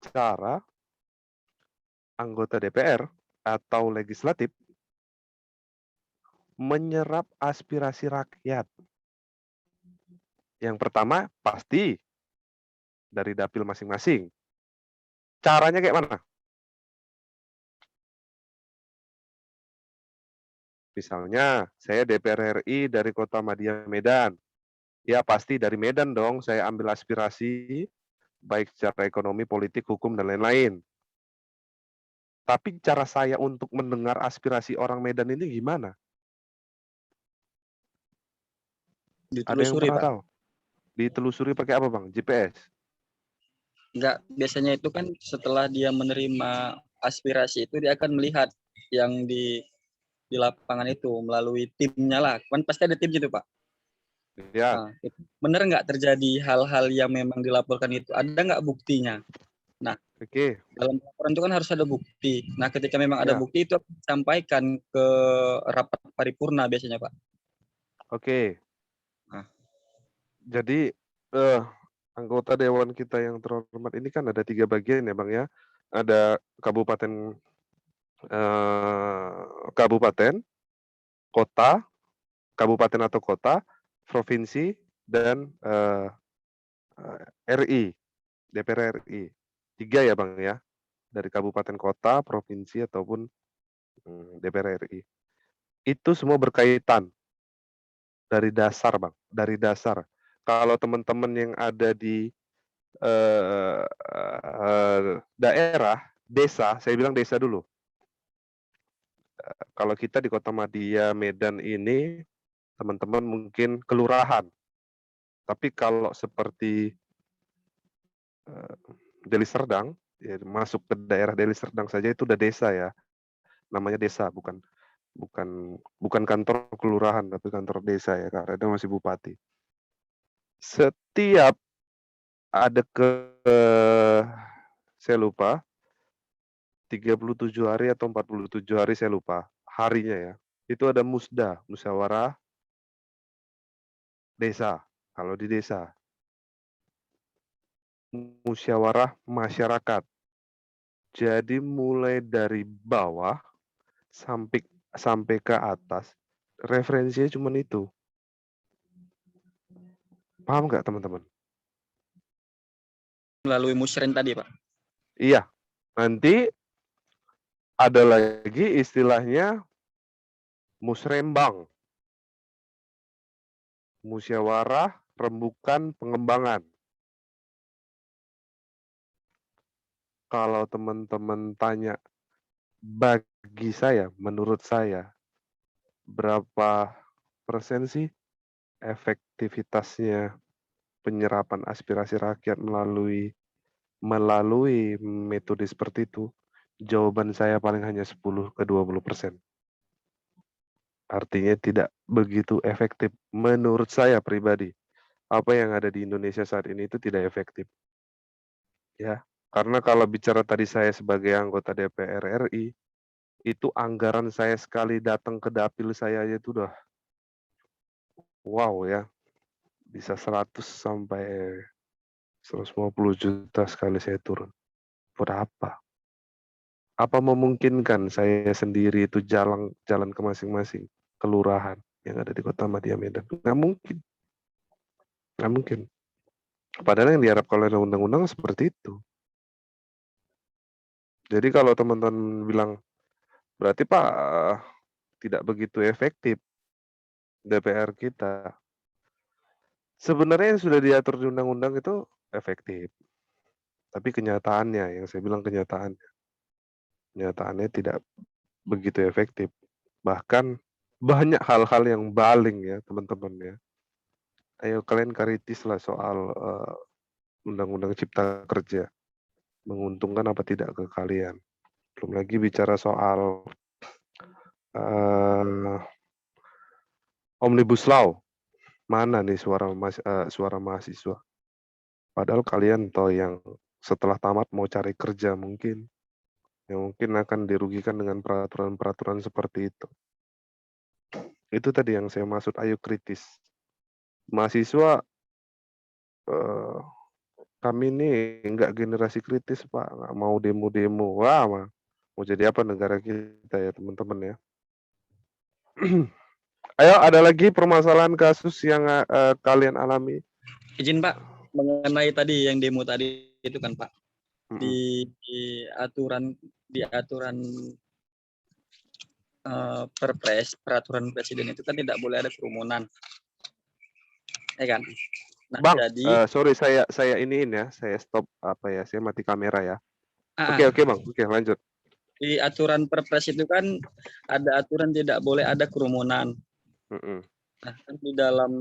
cara anggota DPR atau legislatif menyerap aspirasi rakyat? Yang pertama, pasti dari dapil masing-masing. Caranya kayak mana? Misalnya, saya DPR RI dari Kota Madya Medan. Ya pasti dari Medan dong saya ambil aspirasi, baik secara ekonomi, politik, hukum, dan lain-lain. Tapi cara saya untuk mendengar aspirasi orang Medan ini gimana? Ada yang Ditelusuri, pernah Pak. tahu? Ditelusuri pakai apa Bang? GPS? Enggak, biasanya itu kan setelah dia menerima aspirasi itu dia akan melihat yang di lapangan itu melalui timnya lah. Kan pasti ada tim gitu, Pak. Ya. Nah, benar nggak terjadi hal-hal yang memang dilaporkan itu? Ada nggak buktinya? Nah, Oke. dalam laporan itu kan harus ada bukti. Nah, ketika memang ada Ya. bukti itu akan disampaikan ke rapat paripurna biasanya, Pak. Oke. Nah. Jadi anggota dewan kita yang terhormat ini kan ada 3 bagian ya Bang ya. Ada kabupaten, kota, kabupaten atau kota, provinsi, dan RI, DPR RI. 3 ya Bang ya, dari kabupaten kota, provinsi, ataupun DPR RI. Itu semua berkaitan dari dasar Bang, dari dasar. Kalau teman-teman yang ada di daerah, desa, saya bilang desa dulu. Kalau kita di Kota Madya Medan ini, teman-teman mungkin kelurahan. Tapi kalau seperti Deli Serdang, ya masuk ke daerah Deli Serdang saja itu udah desa ya. Namanya desa, bukan bukan kantor kelurahan tapi kantor desa ya, karena dia masih bupati. Setiap ada saya lupa 37 hari atau 47 hari, saya lupa harinya ya. Itu ada musyawarah desa. Kalau di desa, musyawarah masyarakat. Jadi mulai dari bawah sampai ke atas, referensinya cuma itu. Paham nggak teman-teman? Melalui musren tadi, Pak. Iya. Nanti ada lagi istilahnya musrembang. Musyawarah rembukan pengembangan. Kalau teman-teman tanya, bagi saya, menurut saya, berapa persen sih efektivitasnya penyerapan aspirasi rakyat melalui metode seperti itu? Jawaban saya paling hanya 10 ke 20%. Artinya tidak begitu efektif menurut saya pribadi. Apa yang ada di Indonesia saat ini itu tidak efektif. Ya, karena kalau bicara tadi saya sebagai anggota DPR RI, itu anggaran saya sekali datang ke dapil saya aja itu udah wow ya. Bisa 100 sampai 150 juta sekali saya turun. Buat apa? Apa memungkinkan saya sendiri itu jalan ke masing-masing kelurahan yang ada di Kota Madya Medan? Nggak mungkin. Nggak mungkin. Padahal yang diharapkan oleh undang-undang seperti itu. Jadi kalau teman-teman bilang, berarti Pak tidak begitu efektif DPR kita. Sebenarnya yang sudah diatur di undang-undang itu efektif. Tapi kenyataannya, yang saya bilang kenyataannya tidak begitu efektif. Bahkan banyak hal-hal yang baling ya teman-teman ya. Ayo kalian kritis lah soal Undang-Undang Cipta Kerja. Menguntungkan apa tidak ke kalian. Belum lagi bicara soal Omnibus Law. Mana nih suara mahasiswa? Padahal kalian toh yang setelah tamat mau cari kerja mungkin. Yang mungkin akan dirugikan dengan peraturan-peraturan seperti itu. Itu tadi yang saya maksud, ayo kritis. Mahasiswa, kami ini enggak generasi kritis Pak, nggak mau demo-demo. Wah, mau jadi apa negara kita ya teman-teman ya. Ayo, ada lagi permasalahan kasus yang kalian alami? Izin Pak, mengenai tadi yang demo tadi itu kan Pak, di aturan Perpres, peraturan presiden itu kan tidak boleh ada kerumunan, ya kan? Nah, Bang, jadi sorry saya iniin ya, saya stop saya mati kamera ya. Oke Bang, oke lanjut. di aturan Perpres itu kan ada aturan tidak boleh ada kerumunan. Nah, kan di dalam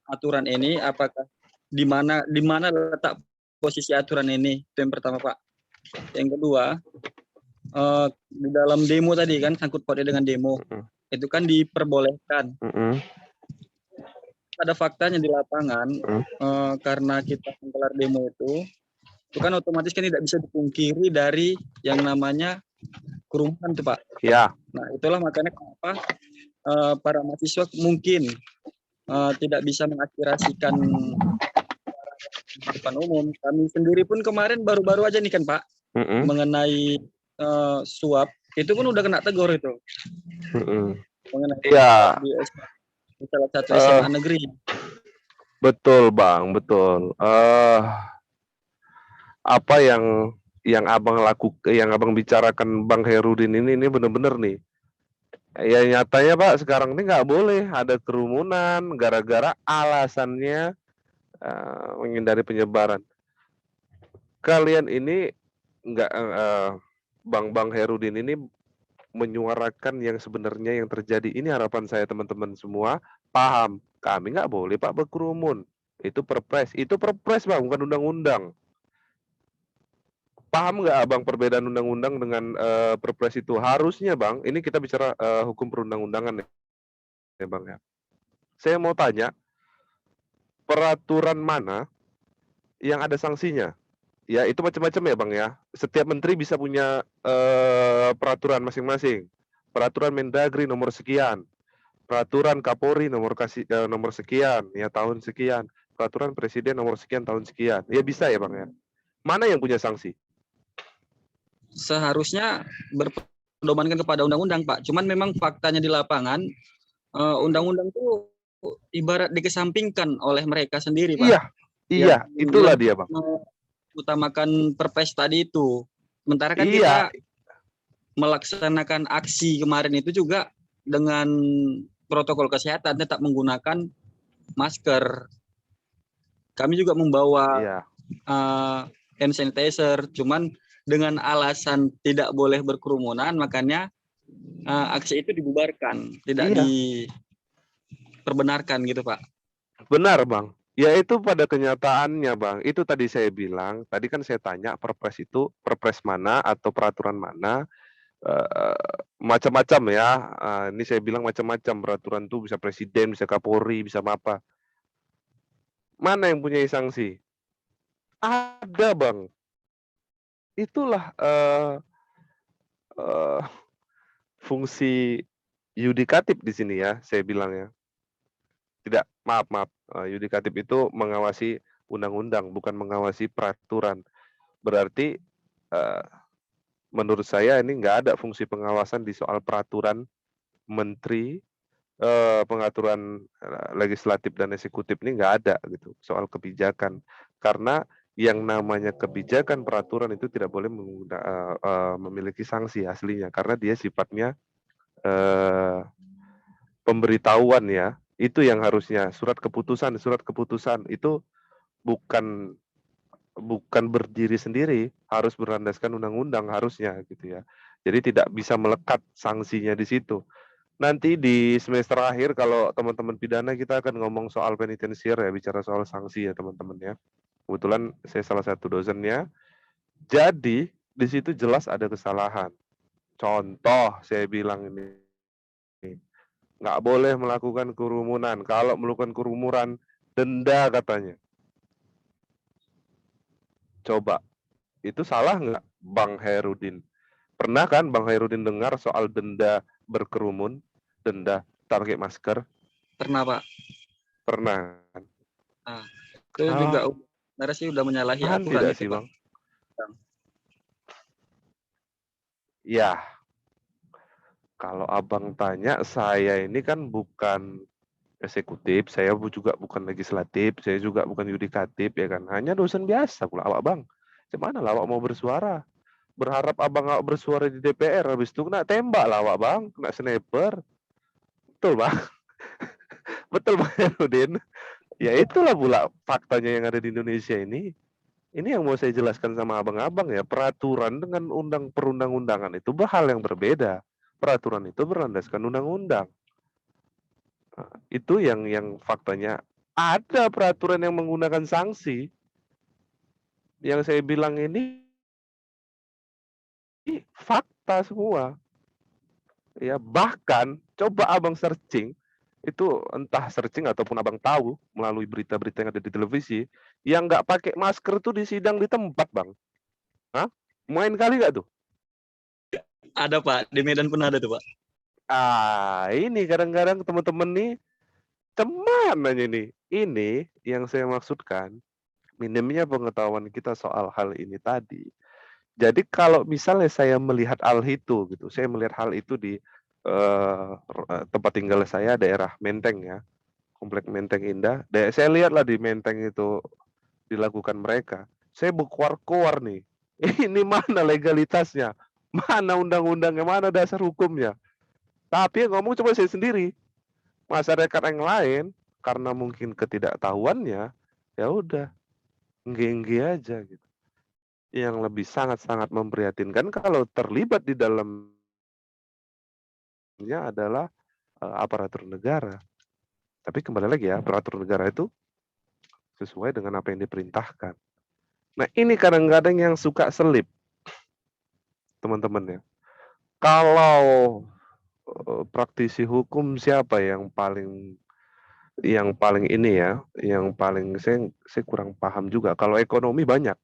aturan ini apakah di mana letak posisi aturan ini? Itu yang pertama Pak. Yang kedua, di dalam demo tadi kan sangkut pautnya dengan demo, itu kan diperbolehkan. Ada faktanya di lapangan, karena kita menggelar demo itu kan otomatis kan tidak bisa dipungkiri dari yang namanya kerumunan tuh Pak. Ya. Nah itulah makanya kenapa para mahasiswa mungkin tidak bisa mengaspirasikan di depan umum. Kami sendiri pun kemarin baru-baru aja nih kan Pak, mengenai suap, itu pun udah kena tegur itu. Mengenai di salah satu SMA negeri. Betul Bang, betul. Apa yang abang bicarakan Bang Herudin ini benar-benar nih. Ya nyatanya Pak, sekarang ini nggak boleh ada kerumunan gara-gara alasannya menghindari penyebaran. Kalian ini nggak Bang Herudin ini menyuarakan yang sebenarnya yang terjadi. Ini harapan saya teman-teman semua paham. Kami nggak boleh Pak berkerumun. Itu perpres Bang, bukan undang-undang. Paham nggak Abang perbedaan undang-undang dengan Perpres itu? Harusnya Bang, ini kita bicara hukum perundang-undangan ya Bang ya. Saya mau tanya, peraturan mana yang ada sanksinya? Ya itu macam-macam ya Bang ya. Setiap menteri bisa punya peraturan masing-masing. Peraturan Mendagri nomor sekian, peraturan Kapolri nomor sekian, ya tahun sekian, peraturan Presiden nomor sekian tahun sekian. Ya bisa ya Bang ya. Mana yang punya sanksi? Seharusnya berpedomankan kepada undang-undang, Pak. Cuman memang faktanya di lapangan, undang-undang itu ibarat dikesampingkan oleh mereka sendiri, Pak. Iya, iya, Yang itulah lebih dia Bang. utamakan perpres tadi itu. Sementara kan Iya, kita melaksanakan aksi kemarin itu juga dengan protokol kesehatan, tetap menggunakan masker. Kami juga membawa iya, hand sanitizer, cuman dengan alasan tidak boleh berkerumunan, makanya aksi itu dibubarkan, tidak iya. diperbenarkan gitu, Pak. Benar Bang. Ya itu pada kenyataannya Bang. Itu tadi saya bilang, tadi kan saya tanya perpres itu perpres mana atau peraturan mana, macam-macam ya. Ini saya bilang macam-macam peraturan itu bisa presiden, bisa Kapolri, bisa apa. Mana yang punya sanksi? Ada Bang. Itulah fungsi yudikatif di sini ya, saya bilang ya. Tidak, maaf, yudikatif itu mengawasi undang-undang, bukan mengawasi peraturan. Berarti menurut saya ini nggak ada fungsi pengawasan di soal peraturan menteri, pengaturan legislatif dan eksekutif ini nggak ada gitu soal kebijakan. Karena yang namanya kebijakan peraturan itu tidak boleh memiliki sanksi aslinya karena dia sifatnya pemberitahuan ya. Itu yang harusnya surat keputusan itu bukan berdiri sendiri, harus berlandaskan undang-undang harusnya gitu ya. Jadi tidak bisa melekat sanksinya di situ. Nanti di semester akhir kalau teman-teman pidana kita akan ngomong soal penitensier ya, bicara soal sanksi ya teman-teman ya. Kebetulan saya salah satu dosennya. Jadi di situ jelas ada kesalahan. Contoh saya bilang ini, nggak boleh melakukan kerumunan. Kalau melakukan kerumunan, denda katanya. Coba, itu salah nggak Bang Hairudin? Pernah kan Bang Hairudin dengar soal denda berkerumun, denda pakai masker? Pernah, Pak. Pernah kan? Nah, itu juga sebenarnya sih udah menyalahi Kan aturan tidak itu, sih Pak. Bang? Ya, kalau Abang tanya, saya ini kan bukan eksekutif, saya juga bukan legislatif, saya juga bukan yudikatif, ya kan. Hanya dosen biasa pula awak Bang. Gimana lah awak mau bersuara? Berharap abang awak bersuara di DPR, habis itu kena tembak lah awak Bang, kena sniper. Betul Bang? Betul Bang Herudin? Ya itulah pula faktanya yang ada di Indonesia ini. Ini yang mau saya jelaskan sama abang-abang ya, peraturan dengan perundang-undangan itu hal yang berbeda. Peraturan itu berlandaskan undang-undang. Nah, itu yang faktanya ada peraturan yang menggunakan sanksi. Yang saya bilang ini fakta semua. Ya, bahkan coba abang searching itu entah searching ataupun abang tahu melalui berita-berita yang ada di televisi yang nggak pakai masker tuh di sidang di tempat Bang. Hah? Main kali nggak tuh? Ada, Pak. Di Medan pun ada tuh, Pak. Ini kadang-kadang teman-teman nih teman aja nih. Ini yang saya maksudkan minimnya pengetahuan kita soal hal ini tadi. Jadi kalau misalnya saya melihat hal itu gitu, saya melihat hal itu di tempat tinggal saya daerah Menteng ya, Komplek Menteng Indah. Saya lihatlah di Menteng itu dilakukan mereka. Saya berkuar-kuar nih. Ini mana legalitasnya? Mana undang-undangnya? Mana dasar hukumnya? Tapi yang ngomong cuma saya sendiri. Masyarakat yang lain karena mungkin ketidaktahuannya, ya udah, engge-engge aja gitu. Yang lebih sangat-sangat memprihatinkan kalau terlibat di dalamnya adalah aparatur negara. Tapi kembali lagi ya, aparatur negara itu sesuai dengan apa yang diperintahkan. Nah, ini kadang-kadang yang suka selip. teman-teman ya. Kalau praktisi hukum siapa yang paling ini ya, yang paling saya kurang paham juga. Kalau ekonomi banyak.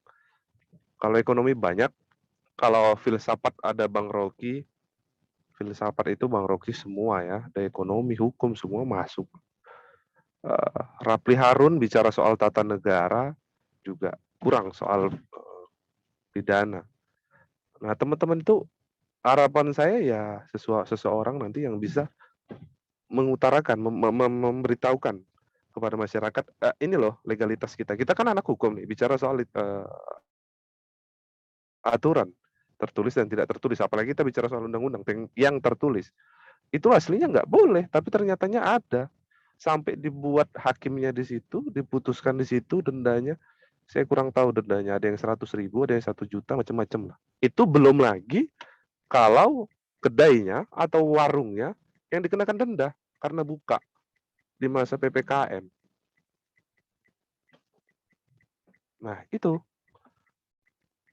Kalau filsafat ada Bang Rocky, filsafat itu Bang Rocky semua ya, ada ekonomi, hukum semua masuk. Rapli Harun bicara soal tata negara juga kurang soal pidana. Nah, teman-teman itu harapan saya ya seseorang nanti yang bisa mengutarakan, memberitahukan kepada masyarakat, ini loh legalitas kita. Kita kan anak hukum nih, bicara soal aturan tertulis dan tidak tertulis. Apalagi kita bicara soal undang-undang yang tertulis. Itu aslinya nggak boleh, tapi ternyatanya ada. Sampai dibuat hakimnya di situ, diputuskan di situ dendanya. Saya kurang tahu dendanya, ada yang 100.000, ada yang 1 juta, macam-macam lah. Itu belum lagi kalau kedainya atau warungnya yang dikenakan denda karena buka di masa PPKM. Nah, itu.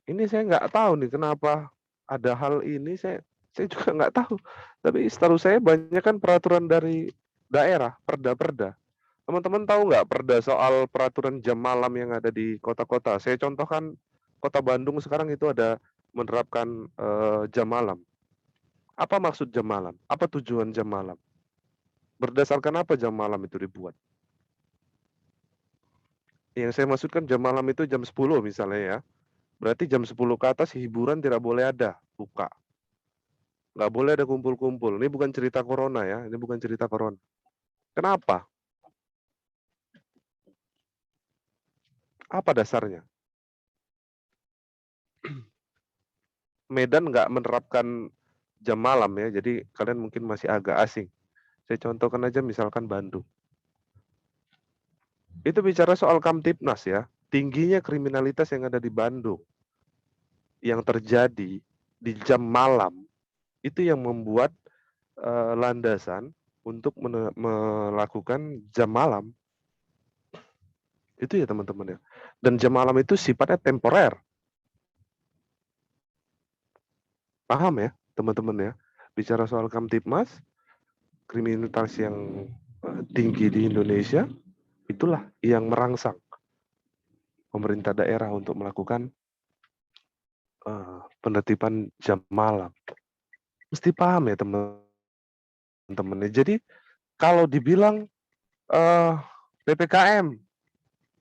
Ini saya nggak tahu nih kenapa ada hal ini, saya juga nggak tahu. Tapi setahu saya banyak kan peraturan dari daerah, perda-perda. Teman-teman tahu nggak perda soal peraturan jam malam yang ada di kota-kota? Saya contohkan kota Bandung sekarang itu ada menerapkan jam malam. Apa maksud jam malam? Apa tujuan jam malam? Berdasarkan apa jam malam itu dibuat? Yang saya maksudkan jam malam itu jam 10 misalnya ya. Berarti jam 10 ke atas hiburan tidak boleh ada, buka. Nggak boleh ada kumpul-kumpul. Ini bukan cerita corona ya, ini bukan cerita corona. Kenapa? Apa dasarnya? Medan nggak menerapkan jam malam ya, jadi kalian mungkin masih agak asing. Saya contohkan aja misalkan Bandung. Itu bicara soal Kamtibnas ya, tingginya kriminalitas yang ada di Bandung, yang terjadi di jam malam, itu yang membuat landasan untuk melakukan jam malam. Itu ya teman-teman ya. Dan jam malam itu sifatnya temporer. Paham ya teman-teman ya? Bicara soal Kamtibmas, kriminalitas yang tinggi di Indonesia, itulah yang merangsang pemerintah daerah untuk melakukan penertiban jam malam. Mesti paham ya teman-teman. Jadi kalau dibilang PPKM,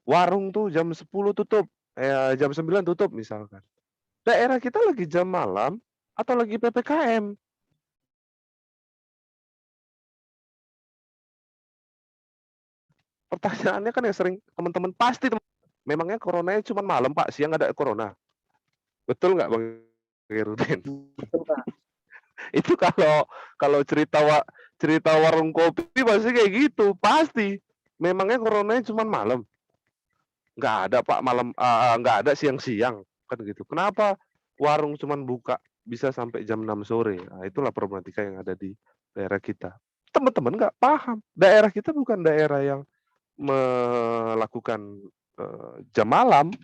warung tuh jam 10 tutup, jam 9 tutup misalkan. Daerah kita lagi jam malam atau lagi PPKM. Pertanyaannya kan yang sering teman-teman pasti memangnya coronanya cuma malam Pak, siang ada corona. Betul nggak Bang Herudin? Betul, Pak. Itu kalau cerita warung kopi pasti kayak gitu, pasti. Memangnya coronanya cuma malam. Nggak ada Pak malam, nggak ada siang-siang kan gitu. Kenapa warung cuma buka bisa sampai jam 6 sore? Nah, itulah problematika yang ada di daerah kita. Teman-teman nggak paham. Daerah kita bukan daerah yang melakukan jam malam,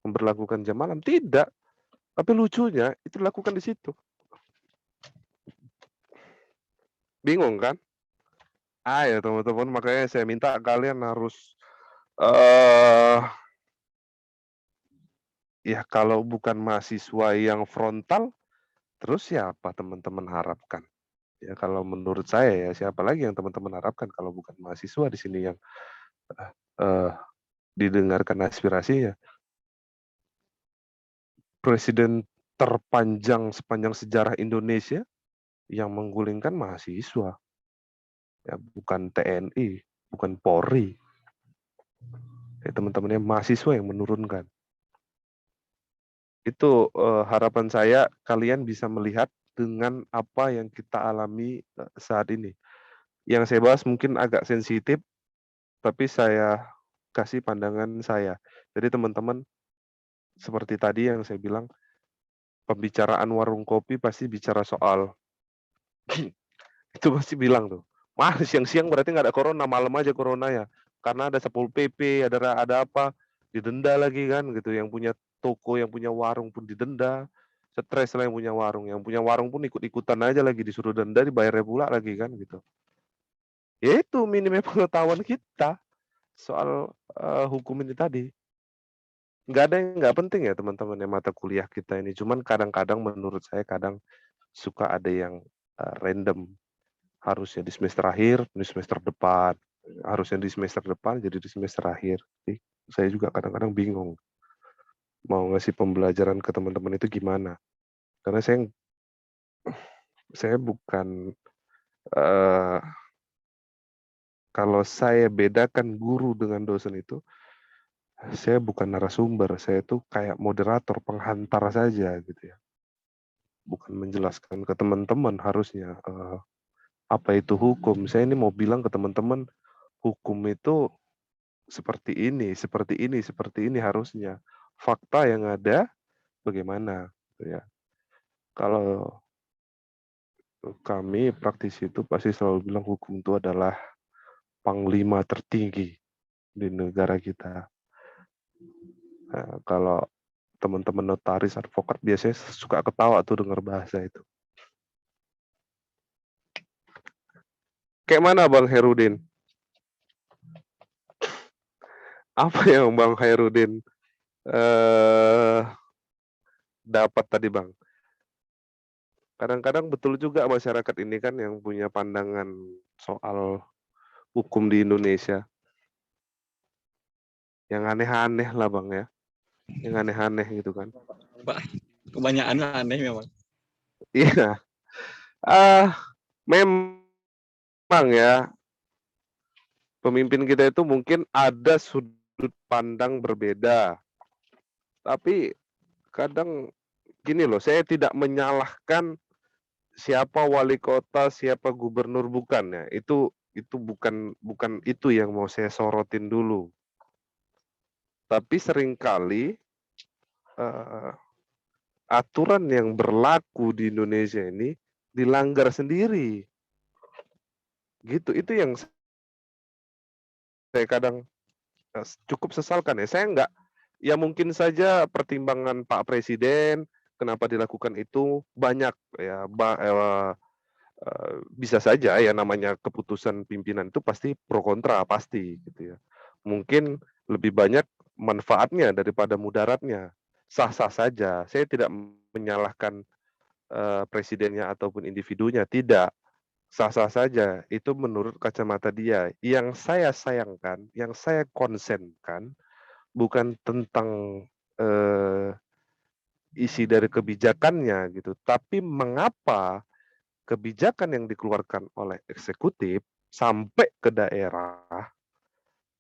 memberlakukan jam malam, tidak. Tapi lucunya itu dilakukan di situ. Bingung kan? Ya teman-teman, makanya saya minta kalian harus ya kalau bukan mahasiswa yang frontal, terus siapa teman-teman harapkan? Ya kalau menurut saya ya siapa lagi yang teman-teman harapkan kalau bukan mahasiswa di sini yang didengarkan aspirasinya. Presiden terpanjang sepanjang sejarah Indonesia yang menggulingkan mahasiswa. Ya, bukan TNI, bukan Polri. Ya, teman-temannya mahasiswa yang menurunkan. Itu harapan saya kalian bisa melihat dengan apa yang kita alami saat ini. Yang saya bahas mungkin agak sensitif, tapi saya kasih pandangan saya. Jadi teman-teman, seperti tadi yang saya bilang, pembicaraan warung kopi pasti bicara soal itu pasti bilang tuh, siang-siang berarti nggak ada corona, malam aja corona ya, karena ada Satpol PP, ada apa, didenda lagi kan gitu, yang punya toko, yang punya warung pun didenda, Stres lah yang punya warung. Yang punya warung pun ikut-ikutan aja lagi, disuruh denda, dibayarnya pula lagi kan gitu. Ya itu minimnya pengetahuan kita soal hukum ini tadi. Nggak ada yang nggak penting ya teman-teman ya mata kuliah kita ini. Cuman kadang-kadang menurut saya kadang suka ada yang random. Harusnya di semester akhir, di semester depan. Harusnya di semester depan, jadi di semester akhir. Jadi, saya juga kadang-kadang bingung mau ngasih pembelajaran ke teman-teman itu gimana. Karena saya bukan kalau saya bedakan guru dengan dosen itu, saya bukan narasumber, saya itu kayak moderator, penghantar saja gitu ya. Bukan menjelaskan ke teman-teman harusnya apa itu hukum. Saya ini mau bilang ke teman-teman hukum itu seperti ini, seperti ini, seperti ini harusnya. Fakta yang ada bagaimana gitu ya. Kalau kami praktisi itu pasti selalu bilang hukum itu adalah panglima tertinggi di negara kita. Nah, kalau teman-teman notaris, advokat biasanya suka ketawa tuh dengar bahasa itu. Kayak mana Bang Herudin? Apa yang Bang Herudin dapat tadi Bang? Kadang-kadang betul juga masyarakat ini kan yang punya pandangan soal hukum di Indonesia. Yang aneh-aneh lah Bang ya. Yang aneh-aneh gitu kan. Pak, kebanyakan aneh memang. Iya. Memang ya, pemimpin kita itu mungkin ada sudut pandang berbeda. Tapi kadang gini loh, saya tidak menyalahkan siapa wali kota, siapa gubernur, bukan ya. Itu bukan itu yang mau saya sorotin dulu. Tapi seringkali aturan yang berlaku di Indonesia ini dilanggar sendiri. Gitu, itu yang saya kadang cukup sesalkan ya. Saya enggak, ya mungkin saja pertimbangan Pak Presiden kenapa dilakukan itu banyak ya, bisa saja ya namanya keputusan pimpinan itu pasti pro kontra pasti gitu ya. Mungkin lebih banyak manfaatnya daripada mudaratnya. Sah-sah saja. Saya tidak menyalahkan presidennya ataupun individunya, tidak. Sah-sah saja. Itu menurut kacamata dia. Yang saya sayangkan, yang saya konsenkan bukan tentang isi dari kebijakannya gitu, tapi mengapa kebijakan yang dikeluarkan oleh eksekutif sampai ke daerah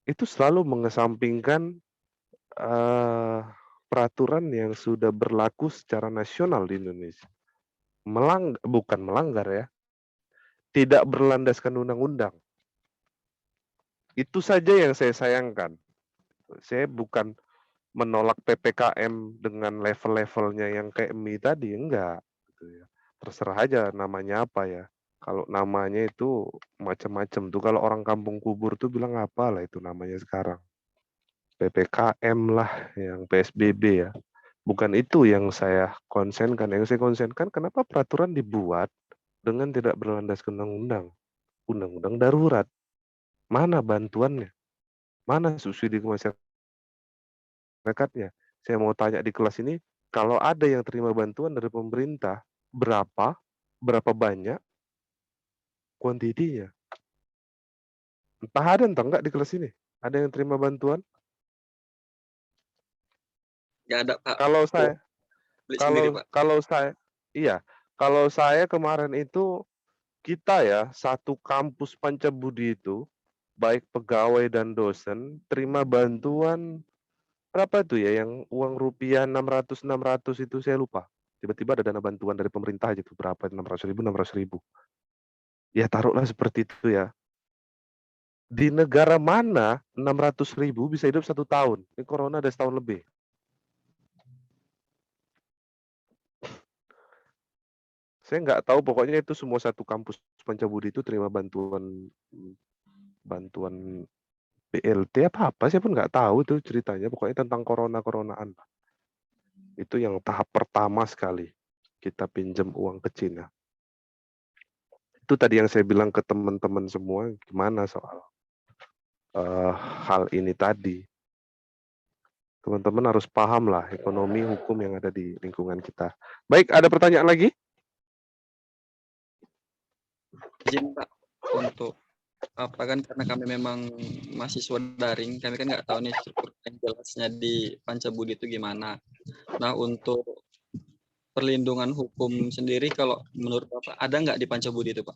itu selalu mengesampingkan peraturan yang sudah berlaku secara nasional di Indonesia. Bukan melanggar ya, tidak berlandaskan undang-undang. Itu saja yang saya sayangkan. Saya bukan menolak PPKM dengan level-levelnya yang kayak mie tadi, enggak. Gitu ya. Terserah aja namanya apa ya. Kalau namanya itu macam-macam tuh. Kalau orang kampung kubur tuh bilang apa lah itu namanya sekarang. PPKM lah, yang PSBB ya. Bukan itu yang saya konsenkan. Yang saya konsenkan kenapa peraturan dibuat dengan tidak berlandaskan undang-undang. Undang-undang darurat. Mana bantuannya? Mana subsidi ke masyarakatnya? Saya mau tanya di kelas ini, kalau ada yang terima bantuan dari pemerintah, berapa banyak kuantitinya? Entah ada entah enggak di kelas ini. Ada yang terima bantuan? Nggak ada, Pak. Kalau saya Beli sendiri, Pak. kalau saya kemarin itu kita ya satu kampus Pancabudi itu baik pegawai dan dosen terima bantuan berapa tuh ya yang uang rupiah 600 itu saya lupa. Tiba-tiba ada dana bantuan dari pemerintah aja tuh berapa 600.000. Ya taruhlah seperti itu ya. Di negara mana 600.000 bisa hidup 1 tahun? Ini corona ada setahun lebih. Saya nggak tahu, pokoknya itu semua satu kampus Pancabudi itu terima bantuan BLT apa saya pun nggak tahu itu ceritanya. Pokoknya tentang coronaan. Itu yang tahap pertama sekali. kita pinjam uang ke Cina. Itu tadi yang saya bilang ke teman-teman semua, gimana soal hal ini tadi. Teman-teman harus paham lah ekonomi hukum yang ada di lingkungan kita. Baik, ada pertanyaan lagi? Izin Pak, untuk apa kan karena kami memang mahasiswa daring, kami kan nggak tahu nih struktur yang jelasnya di Pancabudi itu gimana. Nah, untuk perlindungan hukum sendiri, kalau menurut Bapak ada nggak di Pancabudi itu, Pak?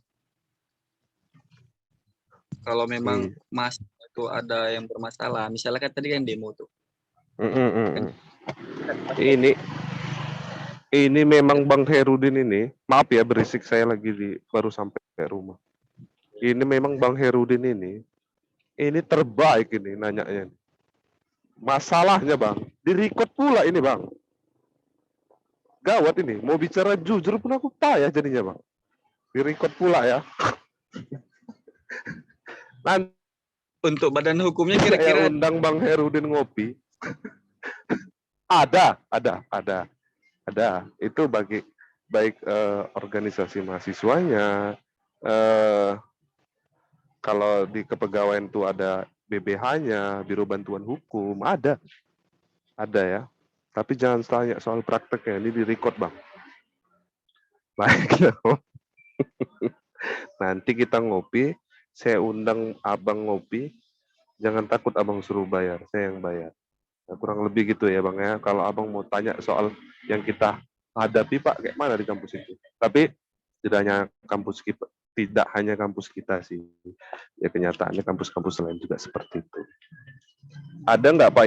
Kalau memang mas itu ada yang bermasalah, misalnya kan tadi kan demo tuh. Ini memang Bang Herudin ini, maaf ya berisik, saya lagi baru sampai rumah. Ini memang Bang Herudin ini terbaik ini nanyanya. Masalahnya Bang, di-record pula ini Bang. Gawat ini, mau bicara jujur pun aku payah jadinya Bang. Di-record pula ya. Nanti Untuk badan hukumnya saya kira-kira undang Bang Herudin ngopi. Ada. Itu baik organisasi mahasiswanya. Kalau di kepegawaian itu ada BBH-nya, Biro Bantuan Hukum, ada ya. Tapi jangan tanya soal prakteknya, ini di-record Bang. Baik. Nanti kita ngopi, saya undang Abang ngopi, jangan takut Abang suruh bayar, saya yang bayar. Nah, kurang lebih gitu ya Bang ya. Kalau Abang mau tanya soal yang kita hadapi Pak, kayak mana di kampus itu. Tapi tidak hanya kampus kita sih. Ya kenyataannya kampus-kampus lain juga seperti itu. Ada nggak Pak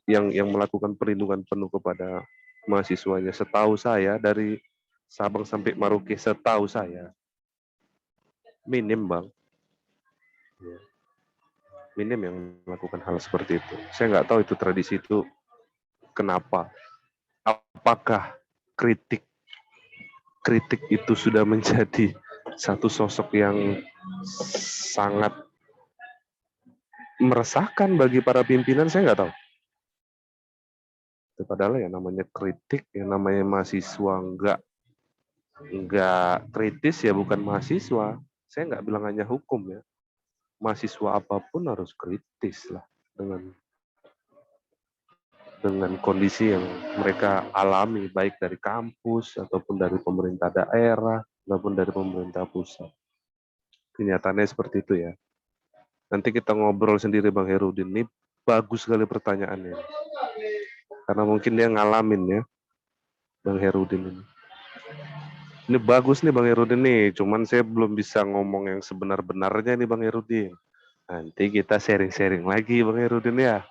yang melakukan perlindungan penuh kepada mahasiswanya? Setahu saya dari Sabang sampai Merauke, setahu saya minim Bang. Ya. Minim yang melakukan hal seperti itu. Saya nggak tahu itu tradisi itu kenapa. Apakah kritik itu sudah menjadi satu sosok yang sangat meresahkan bagi para pimpinan, saya nggak tahu. Padahal yang namanya kritik, yang namanya mahasiswa nggak kritis ya bukan mahasiswa. Saya nggak bilang hanya hukum ya. Mahasiswa apapun harus kritis lah dengan kondisi yang mereka alami, baik dari kampus ataupun dari pemerintah daerah ataupun dari pemerintah pusat. Kenyataannya seperti itu ya. Nanti kita ngobrol sendiri Bang Herudin, ini bagus sekali pertanyaannya. Karena mungkin dia ngalamin ya, Bang Herudin ini. Ini bagus nih Bang Herudin nih, cuman saya belum bisa ngomong yang sebenar-benarnya nih Bang Herudin. Nanti kita sharing-sharing lagi Bang Herudin ya.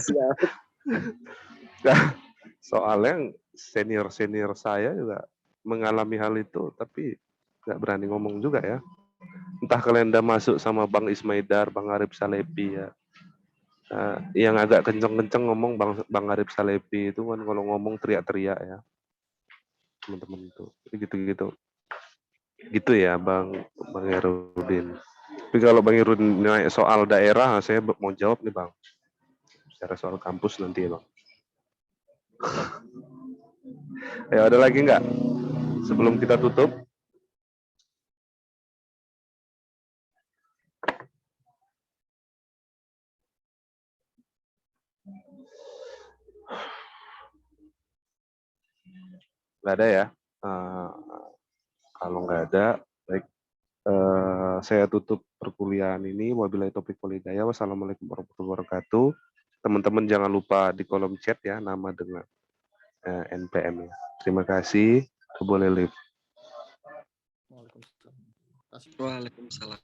siap. Nah, soalnya senior-senior saya juga mengalami hal itu, tapi nggak berani ngomong juga ya. Entah kalian udah masuk sama Bang Ismaidar, Bang Arif Salepi ya. Yang agak kenceng-kenceng ngomong Bang Arif Salepi itu kan kalau ngomong teriak-teriak ya. Teman-teman itu gitu-gitu. Gitu ya Bang Herudin. Tapi kalau Bang Herudin naik soal daerah, saya mau jawab nih Bang. Secara soal kampus nanti ya Bang. Ya ada lagi nggak? Sebelum kita tutup. Nggak ada ya. Kalau nggak ada, baik. Saya tutup perkuliahan ini. Wabillahi taufiq wal hidayah. Wassalamualaikum warahmatullahi wabarakatuh. Teman-teman jangan lupa di kolom chat ya nama dengan NPM ya. Terima kasih. Boleh live. Waalaikumsalam.